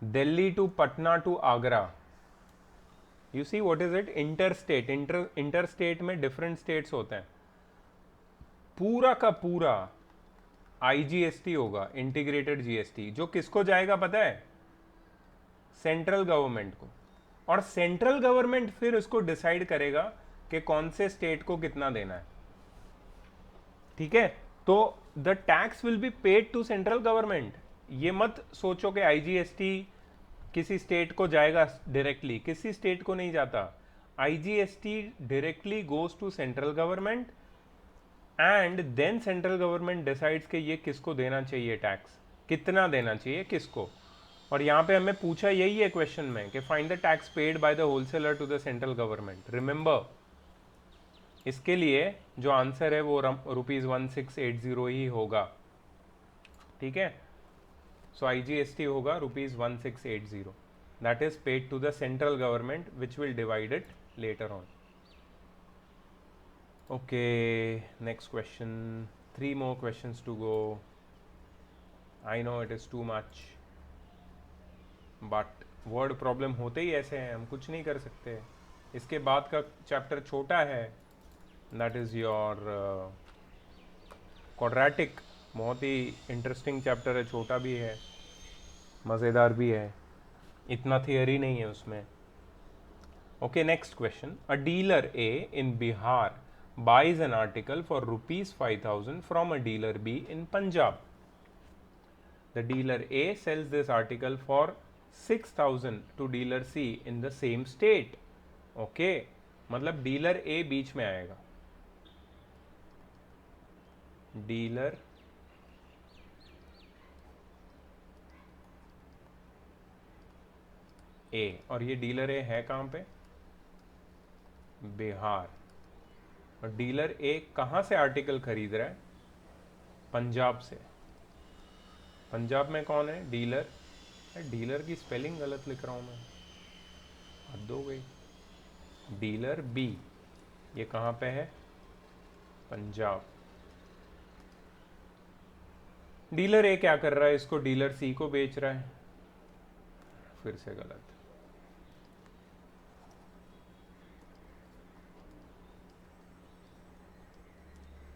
Delhi to Patna to Agra. You see what is it? Interstate. Interstate में different states होते हैं. पूरा का पूरा IGST होगा, integrated GST, जो किसको जाएगा पता है? सेंट्रल गवर्नमेंट को. और सेंट्रल गवर्नमेंट फिर उसको डिसाइड करेगा कि कौन से स्टेट को कितना देना है. ठीक है, तो the tax will be paid to central government. ये मत सोचो कि आईजीएसटी किसी स्टेट को जाएगा डायरेक्टली, किसी स्टेट को नहीं जाता. IGST directly goes to central government and then central government decides कि ये किसको देना चाहिए टैक्स, कितना देना चाहिए किसको. और यहाँ पे हमें पूछा यही है क्वेश्चन में कि find the tax paid by the wholesaler to the central government. Remember, इसके लिए जो आंसर है वो ₹1680 ही होगा. ठीक है, सो आईजीएसटी होगा ₹1680. That is paid to the central government which will divide it later on. Okay, next question. 3 more questions to go. I know it is too much, but word problem होते ही ऐसे हैं, हम कुछ नहीं कर सकते. इसके बाद का चैप्टर छोटा है, that is your quadratic. बहुत ही इंटरेस्टिंग चैप्टर है, छोटा भी है, मज़ेदार भी है, इतना थियरी नहीं है उसमें. Okay, next question. A dealer A in Bihar buys an article for ₹5,000 from a dealer B in Punjab. The dealer A sells this article for 6,000 to dealer C in the same state. Okay, मतलब dealer A बीच में आएगा. Dealer A, और ये dealer A है कहाँ पे? बिहार. और dealer ए कहाँ से आर्टिकल खरीद रहा है? पंजाब से. पंजाब में कौन है? डीलर. डीलर की स्पेलिंग गलत लिख रहा हूँ मैं, हद हो गई. डीलर बी, ये कहाँ पे है? पंजाब. डीलर ए क्या कर रहा है? इसको डीलर सी को बेच रहा है. फिर से गलत.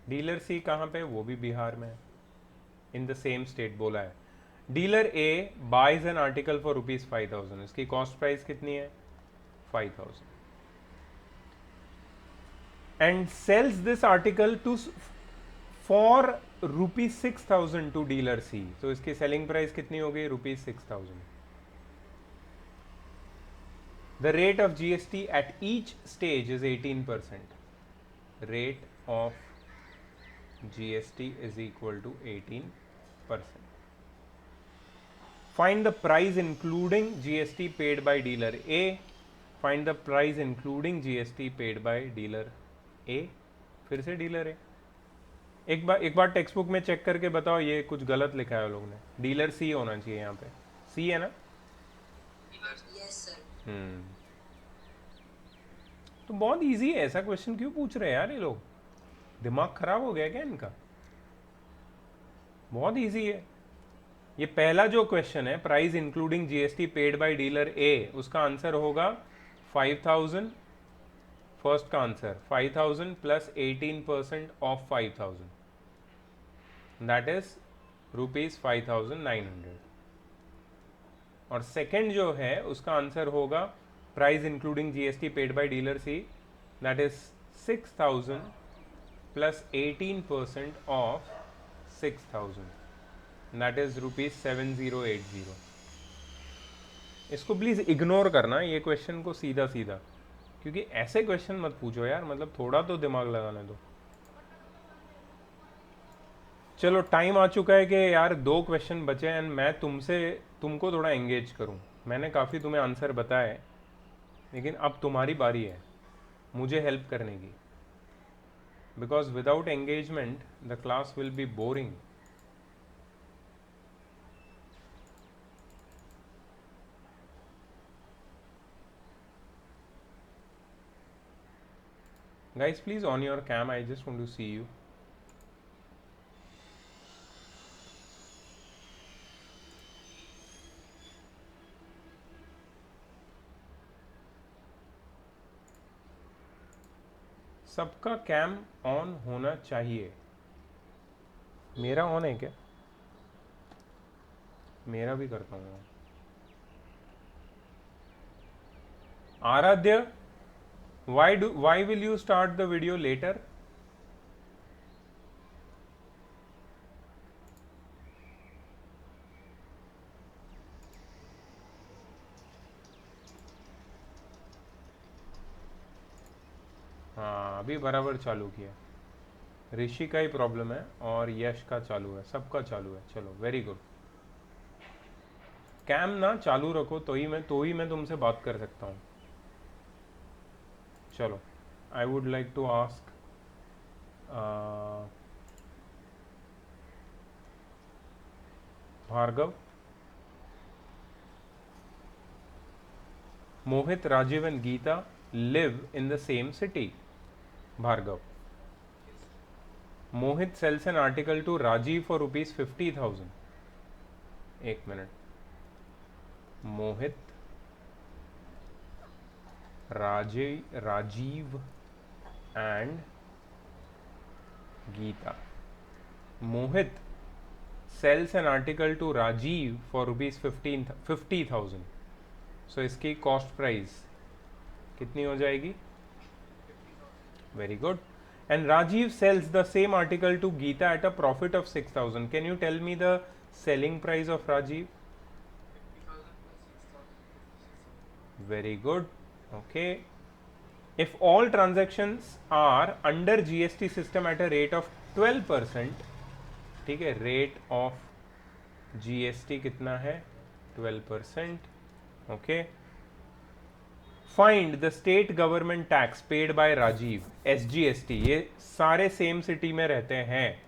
डीलर सी कहाँ पे? वो भी बिहार में है, इन द सेम स्टेट बोला है. Dealer A buys an article for ₹5,000. इसकी कॉस्ट प्राइस कितनी है? 5,000. And sells this article to for ₹6,000 to dealer C. तो इसकी सेलिंग प्राइस कितनी हो गई? ₹6,000. The rate of GST at each stage is 18%. Rate of GST is equal to 18%. Find the price including GST paid by dealer A. Find the price including GST paid by dealer A. फिर से dealer ए. एक बार text book में check करके बताओ, ये कुछ गलत लिखा है लोग ने. डीलर सी होना चाहिए यहाँ पे. सी है ना? Yes sir. तो बहुत इजी है. ऐसा क्वेश्चन क्यों पूछ रहे हैं यार ये लोग? दिमाग खराब हो गया क्या इनका? बहुत इजी है. ये पहला जो क्वेश्चन है, price including GST paid by dealer A, उसका आंसर होगा 5,000. फर्स्ट का answer 5,000 plus 18% of 5,000, that is ₹5,900. और सेकंड जो है उसका आंसर होगा price including GST paid by dealer C, that is 6,000 plus 18% of 6,000, that is ₹7,080. इसको प्लीज इग्नोर करना ये क्वेश्चन को सीधा सीधा, क्योंकि ऐसे क्वेश्चन मत पूछो यार, मतलब थोड़ा तो दिमाग लगाने दो. चलो टाइम आ चुका है कि यार 2 क्वेश्चन बचे हैं एंड मैं तुमको थोड़ा एंगेज करूं. मैंने काफ़ी तुम्हें आंसर बताए, लेकिन अब तुम्हारी बारी है मुझे हेल्प करने की. Because without engagement the class will be boring. Guys, please on your cam. I just want to see you. सबका कैम ऑन होना चाहिए. मेरा ऑन है क्या? मेरा भी करता हूँ. आराध्य, why will you start the video later? हाँ, अभी बराबर चालू किया. ऋषि का ही प्रॉब्लम है और यश का चालू है, सबका चालू है. चलो, वेरी गुड. कैम ना चालू रखो तो ही मैं तुमसे बात कर सकता हूँ. चलो, I would like to ask Bhargav, Mohit, Rajiv and Geeta live in the same city. Bhargav. Mohit sells an article to Rajiv for rupees 50,000. एक minute. Mohit, Rajiv and Geeta. Mohit sells an article to Rajiv for rupees 50,000. So इसकी cost price कितनी हो जाएगी? Very good. And Rajiv sells the same article to Geeta at a profit of 6,000. Can you tell me the selling price of Rajiv? Very good. Okay. If all transactions are under GST system at a rate of 12%, ठीक है, rate of GST कितना है? 12%. Okay. Find the state government tax paid by Rajiv, SGST. ये सारे same city में रहते हैं,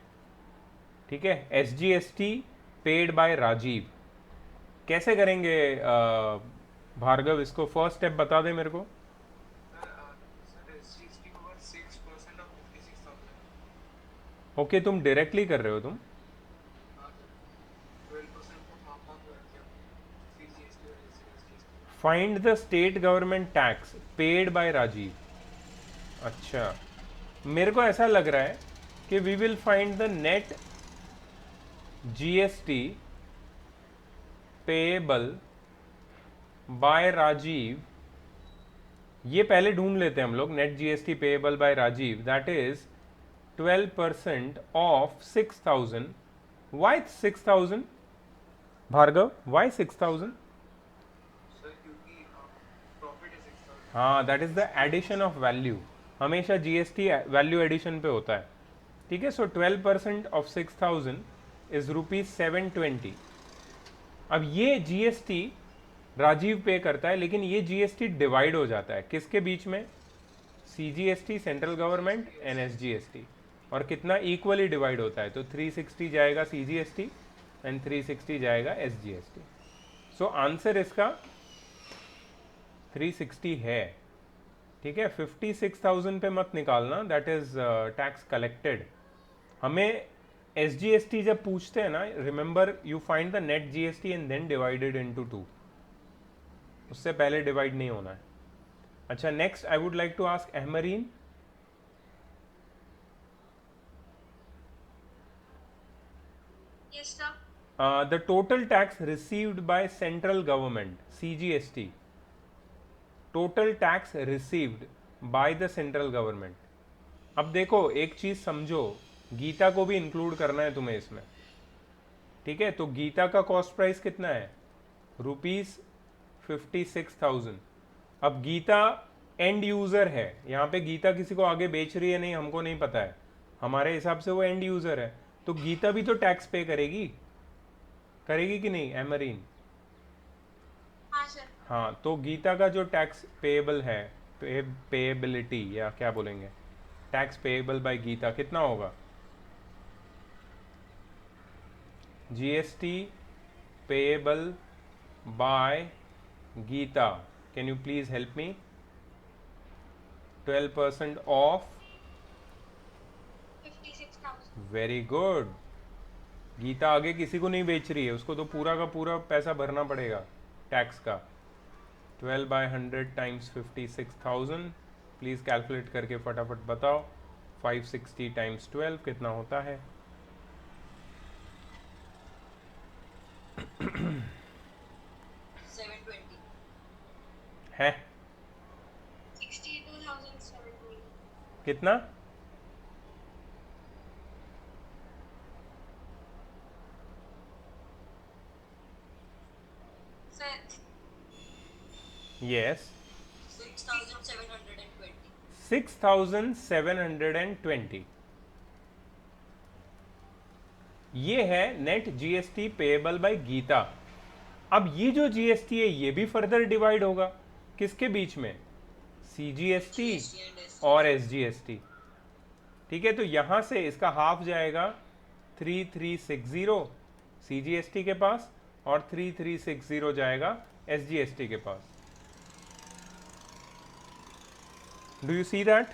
ठीक है. SGST paid by Rajiv. कैसे करेंगे भार्गव? इसको फर्स्ट स्टेप बता दे मेरे को. ओके, तुम डायरेक्टली कर रहे हो तुम. Find the state government tax paid by Rajiv. अच्छा, मेरे को ऐसा लग रहा है कि we will find the net GST payable by Rajiv. ये पहले ढूंढ लेते हैं हम लोग. Net GST payable by Rajiv, that is 12% of 6,000. Why 6,000 Bhargav? Why 6,000? हाँ, that is the addition of value. हमेशा जीएसटी वैल्यू एडिशन पे होता है, ठीक है. So 12% of 6,000 is rupees 720. अब ये जीएसटी राजीव पे करता है, लेकिन ये जीएसटी डिवाइड हो जाता है किसके बीच में? CGST central government, and SGST. और कितना इक्वली डिवाइड होता है? तो 360 जाएगा सीजीएसटी एंड 360 जाएगा एसजीएसटी. सो आंसर इसका 360 है, ठीक है. 56,000 पे मत निकालना, दैट इज टैक्स कलेक्टेड. हमें एसजीएसटी जब पूछते हैं ना, remember you find the net GST and then divided into 2. उससे पहले डिवाइड नहीं होना है. अच्छा, next I would like to ask Ahmareen. Yes, sir. The total tax received by central government, CGST. Total tax received by the central government. अब देखो, एक चीज समझो, गीता को भी इंक्लूड करना है तुम्हें इसमें, ठीक है. तो गीता का कॉस्ट प्राइस कितना है? रुपीज 56,000. अब गीता एंड यूजर है, यहाँ पे गीता किसी को आगे बेच रही है नहीं, हमको नहीं पता है. हमारे हिसाब से वो एंड यूजर है, तो गीता भी तो टैक्स पे करेगी कि नहीं एमरीन? हाँ सर. हाँ, तो गीता का जो टैक्स पेएबल है, पेएबिलिटी या क्या बोलेंगे, टैक्स पेएबल बाय गीता कितना होगा? GST payable by Geeta, can you please help me? 12% of 56,000. Very good. Geeta आगे किसी को नहीं बेच रही है, उसको तो पूरा का पूरा पैसा भरना पड़ेगा टैक्स का। 12/100 टाइम्स 56,000। प्लीज़ कैलकुलेट करके फटाफट बताओ 560 टाइम्स 12 कितना होता है। 720. है 62,720. कितना? Sir, yes 6,720. 6,720। ये है net GST payable by Geeta. अब ये जो जीएसटी है ये भी फर्दर डिवाइड होगा किसके बीच में? CGST GST and ST. और एसजीएसटी। ठीक है, तो यहां से इसका हाफ जाएगा 3360 सीजीएसटी के पास और 3360 जाएगा एसजीएसटी के पास। Do you see that?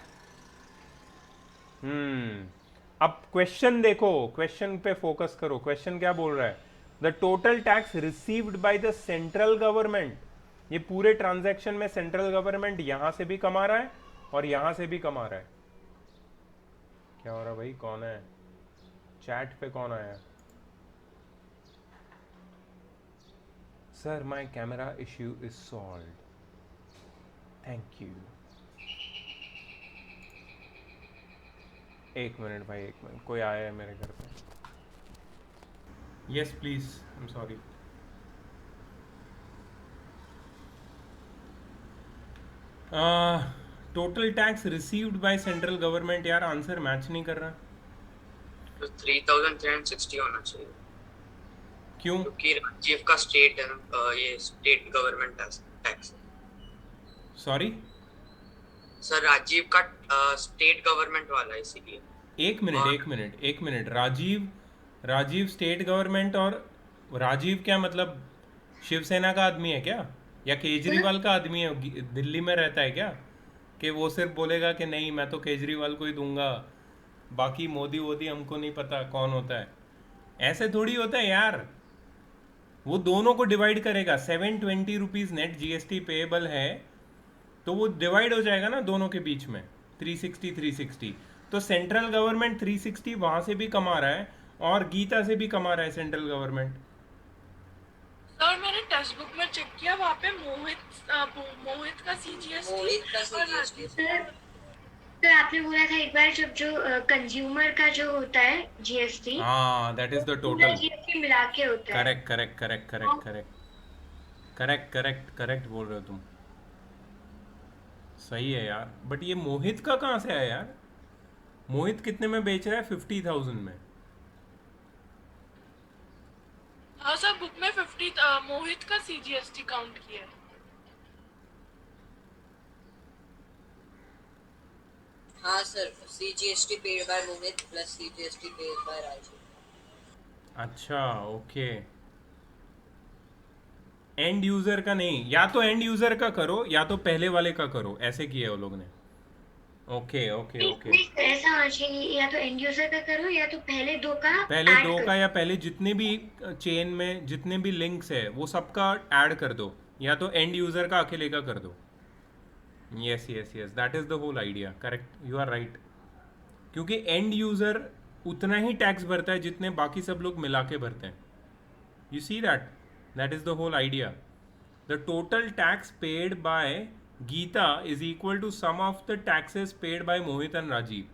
अब क्वेश्चन देखो, क्वेश्चन पे फोकस करो। क्वेश्चन क्या बोल रहा है? The total tax received by the central government. ये पूरे ट्रांजैक्शन में सेंट्रल गवर्नमेंट यहां से भी कमा रहा है और यहां से भी कमा रहा है। क्या हो रहा भाई? कौन है चैट पे? कौन आया? Sir my camera issue is solved, thank you. एक मिनट भाई, एक मिनट, कोई आया है मेरे घर पे। Yes please, I am sorry. Total tax received by central government. यार आंसर मैच नहीं कर रहा, तो 3,360 होना चाहिए क्यों? क्योंकि राजीव का स्टेट है ना, ये state government tax. Sorry, sir Rajiv का स्टेट गवर्नमेंट वाला है इसीलिए। एक मिनट और- एक मिनट एक minute. Rajiv, Rajiv state government, और राजीव क्या मतलब शिवसेना का आदमी है क्या, या केजरीवाल का आदमी है? दिल्ली में रहता है क्या कि वो सिर्फ बोलेगा कि नहीं मैं तो केजरीवाल को ही दूंगा, बाकी मोदी वोदी हमको नहीं पता कौन होता है? ऐसे थोड़ी होता है यार। वो दोनों को डिवाइड करेगा। 720 रुपीज़ नेट जीएसटी पेएबल है, तो वो डिवाइड हो जाएगा ना दोनों के बीच में, 360 360। तो सेंट्रल गवर्नमेंट 360 वहां से भी कमा रहा है और गीता से भी कमा रहा है सेंट्रल गवर्नमेंट। सर मैंने टेक्स्ट बुक में चेक किया, वहाँ पे मोहित का सीजीएसटी मोहित का और CGST. सर आपने बोला था एक बार जब जो कंज्यूमर का जो होता है जीएसटी, हाँ, दैट इज द पूरा टोटल। जीएसटी मिला के होता है। Correct correct correct correct correct correct correct correct बोल रहे हो तुम, सही है यार। बट ये मोहित का कहाँ से आया यार? मोहित कितने में बेच रहा है? 50,000 में। हाँ सर, बुक में 50 मोहित का सीजीएसटी काउंट किया है। हाँ sir, CGST paid by Mohit plus CGST paid by Rajiv. अच्छा ओके। एंड यूजर का नहीं, या तो एंड यूजर का करो या तो पहले वाले का करो, ऐसे किया वो लोग ने। Okay okay okay. नहीं, ऐसा होना चाहिए, या तो एंड यूजर का करो या तो पहले दो का पहले add दो करो। का, या पहले जितने भी चेन में जितने भी लिंक्स है वो सबका ऐड कर दो, या तो एंड यूजर का अकेले का कर दो। Yes yes yes, that is the whole idea. Correct, you are right. क्योंकि एंड यूजर उतना ही टैक्स भरता है जितने बाकी सब लोग मिला के भरते हैं। You see that, that is the whole idea. The total tax paid by Geeta is equal to sum of the taxes paid by Mohit and Rajiv.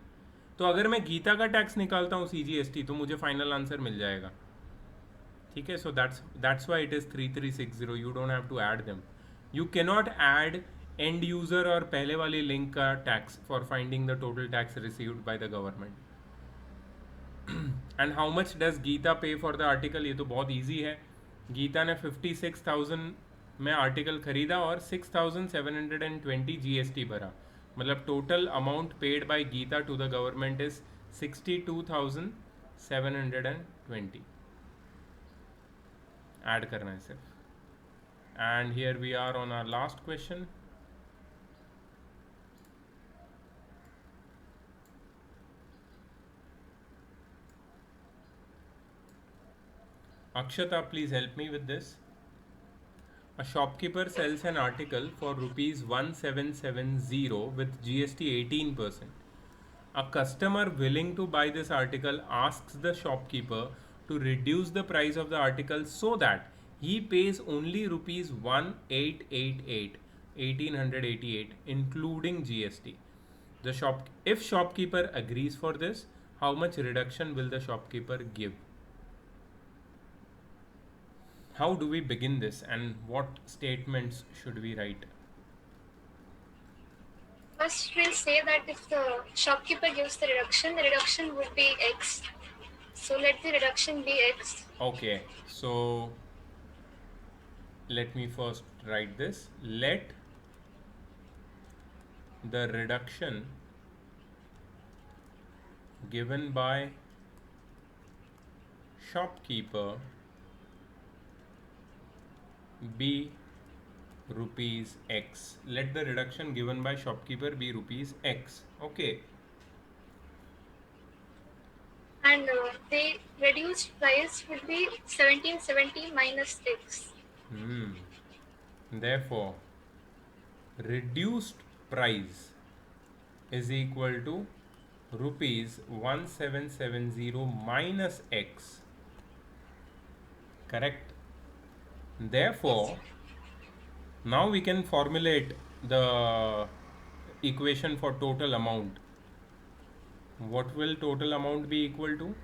तो अगर मैं गीता का टैक्स निकालता हूँ सीजीएसटी, तो मुझे फाइनल आंसर मिल जाएगा। ठीक है, so that's why it is 3360। You don't have to add them. You cannot add and user और पहले वाली लिंक का tax for finding the total tax received by the government. And how much does Geeta pay for the article? ये तो बहुत easy है। गीता ने 56,000 में आर्टिकल खरीदा और 6,720 जीएसटी भरा, मतलब total amount paid by Geeta to the government is 62,720। Add करना है सिर्फ। And here we are on our last question. Akshata, please help me with this. A shopkeeper sells an article for rupees 1770 with GST 18%. A customer willing to buy this article asks the shopkeeper to reduce the price of the article so that he pays only rupees 1888, including GST. If shopkeeper agrees for this, how much reduction will the shopkeeper give? How do we begin this and what statements should we write? First, we'll say that if the shopkeeper gives the reduction would be X. So let the reduction be X. Okay, so let me first write this. Let the reduction given by shopkeeper be rupees X. Let the reduction given by shopkeeper be rupees X. Okay. And the reduced price would be 1770 minus X. Therefore, reduced price is equal to rupees 1770 minus X. Correct? Therefore, now we can formulate the equation for total amount. What will total amount be equal to?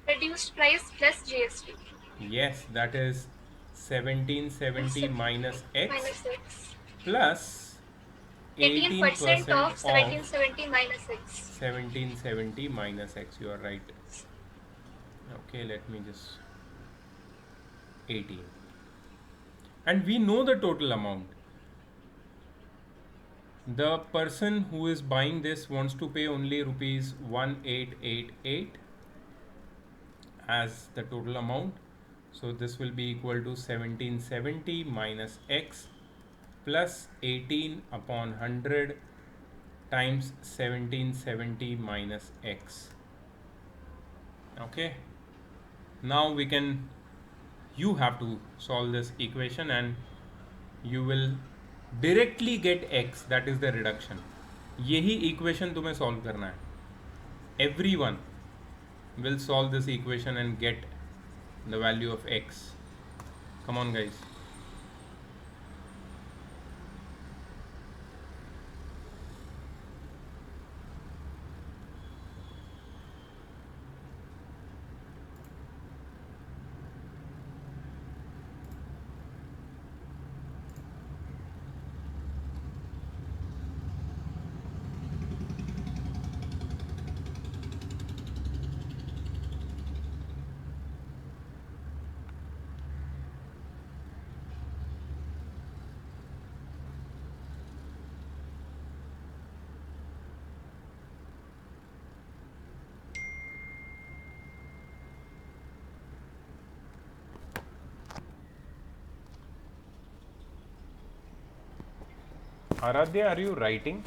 Reduced price plus GST. Yes, that is 1770 minus X Minus X. plus 18% 18% of 1770 minus X. 1770 minus X. You are right. Okay, let me just 18. And we know the total amount. The person who is buying this wants to pay only rupees 1888 as the total amount. So this will be equal to 1770 minus X plus 18 upon 100 times 1770 minus X. Okay. Now you have to solve this equation and you will directly get X, that is the reduction. यही equation तुम्हें solve करना है. Everyone will solve this equation and get the value of X. Come on, guys. Aradhya, are you writing?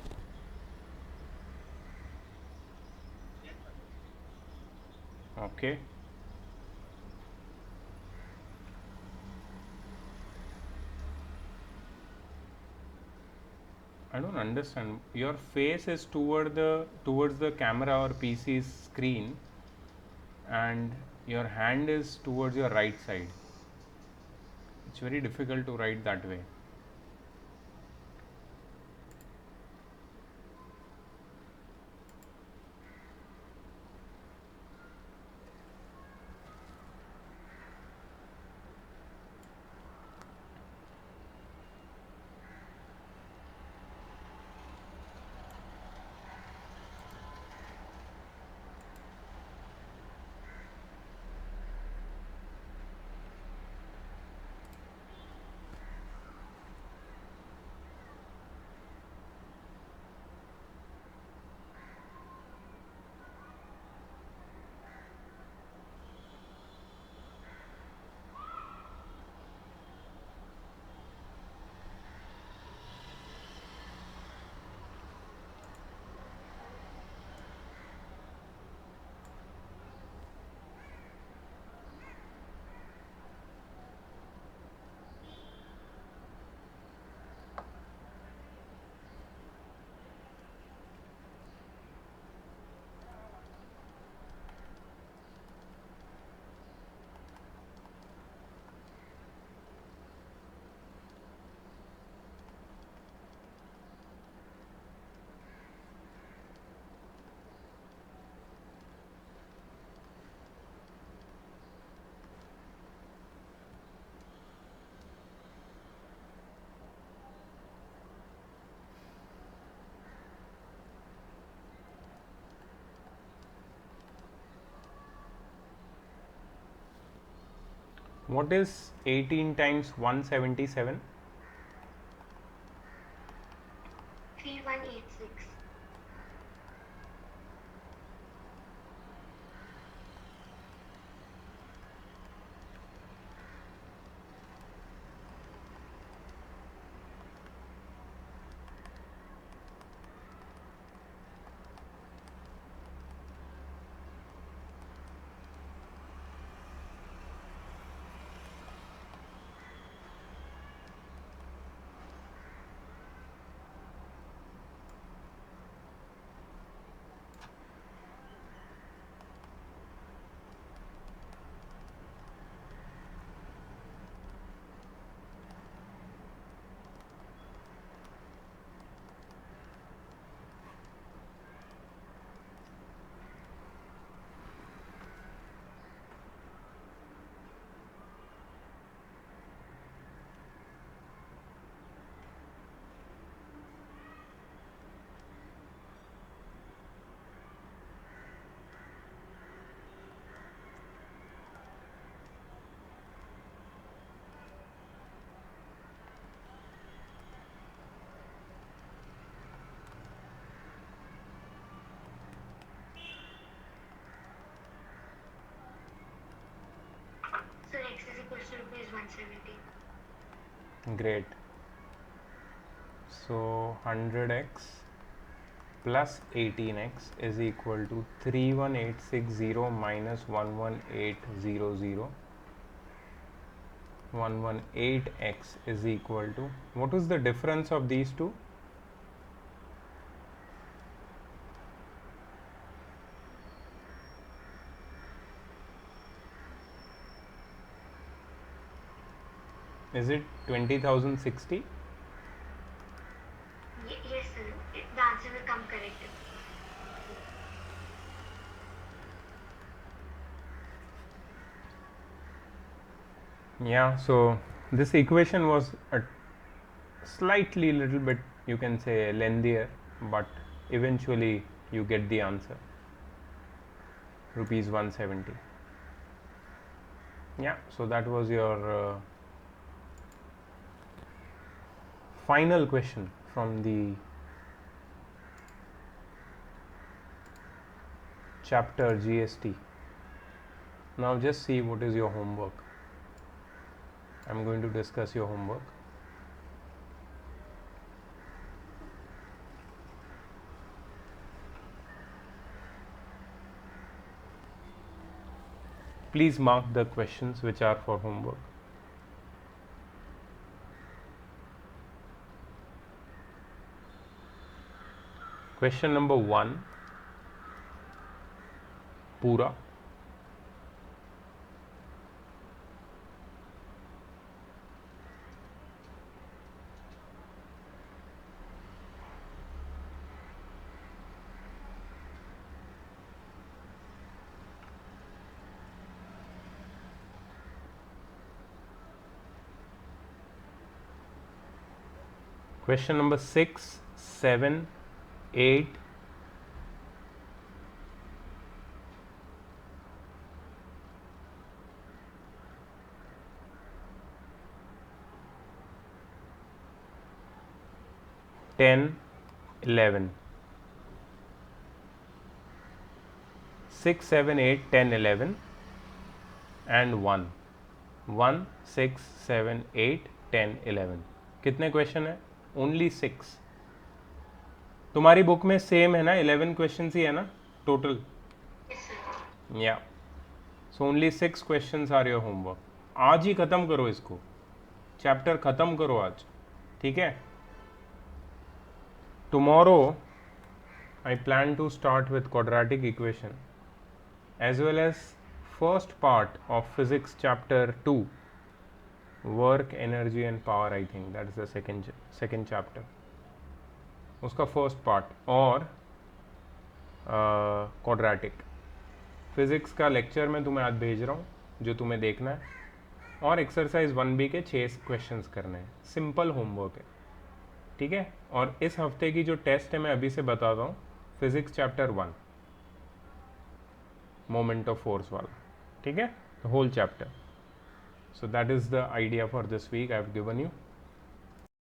Okay. I don't understand. Your face is towards the camera or PC's screen, and your hand is towards your right side. It's very difficult to write that way. What is 18 times 177? 3186. So x is equal to rupees 170. Great. So 100x plus 18x is equal to 31860 minus 11800. 118x is equal to, what is the difference of these two? Is it 20,060? Yes, sir. The answer will come correct. Yeah, so this equation was a slightly little bit, you can say, lengthier, but eventually you get the answer, rupees 170. Yeah, so that was your final question from the chapter GST. Now just see what is your homework. I'm going to discuss your homework. Please mark the questions which are for homework. Question number 1, Pura. Question number 6, 7, 8, 10, 11. 6, 7, 8, 10, 11 and 1. 1, 6, 7, 8, 10, 11. कितने question है? Only 6. तुम्हारी book में same है ना, 11 question ही है ना total? Yes, sir. या so only 6 questions are your homework. आज ही ख़त्म करो इसको, चैप्टर ख़त्म करो आज, ठीक है? Tomorrow I plan to start with quadratic equation as well as first part of physics chapter 2, work, energy and power. I think that is the second chapter, उसका फर्स्ट पार्ट, और क्वाड्रेटिक फिज़िक्स का lecture मैं तुम्हें आज भेज रहा हूँ जो तुम्हें देखना है, और एक्सरसाइज 1B के 6 क्वेश्चंस करने हैं. सिंपल होमवर्क है, ठीक है? और इस हफ्ते की जो टेस्ट है मैं अभी से बताता हूँ, physics chapter 1, moment of force वाला, ठीक है? Whole chapter. So that is the idea for this week I have given you.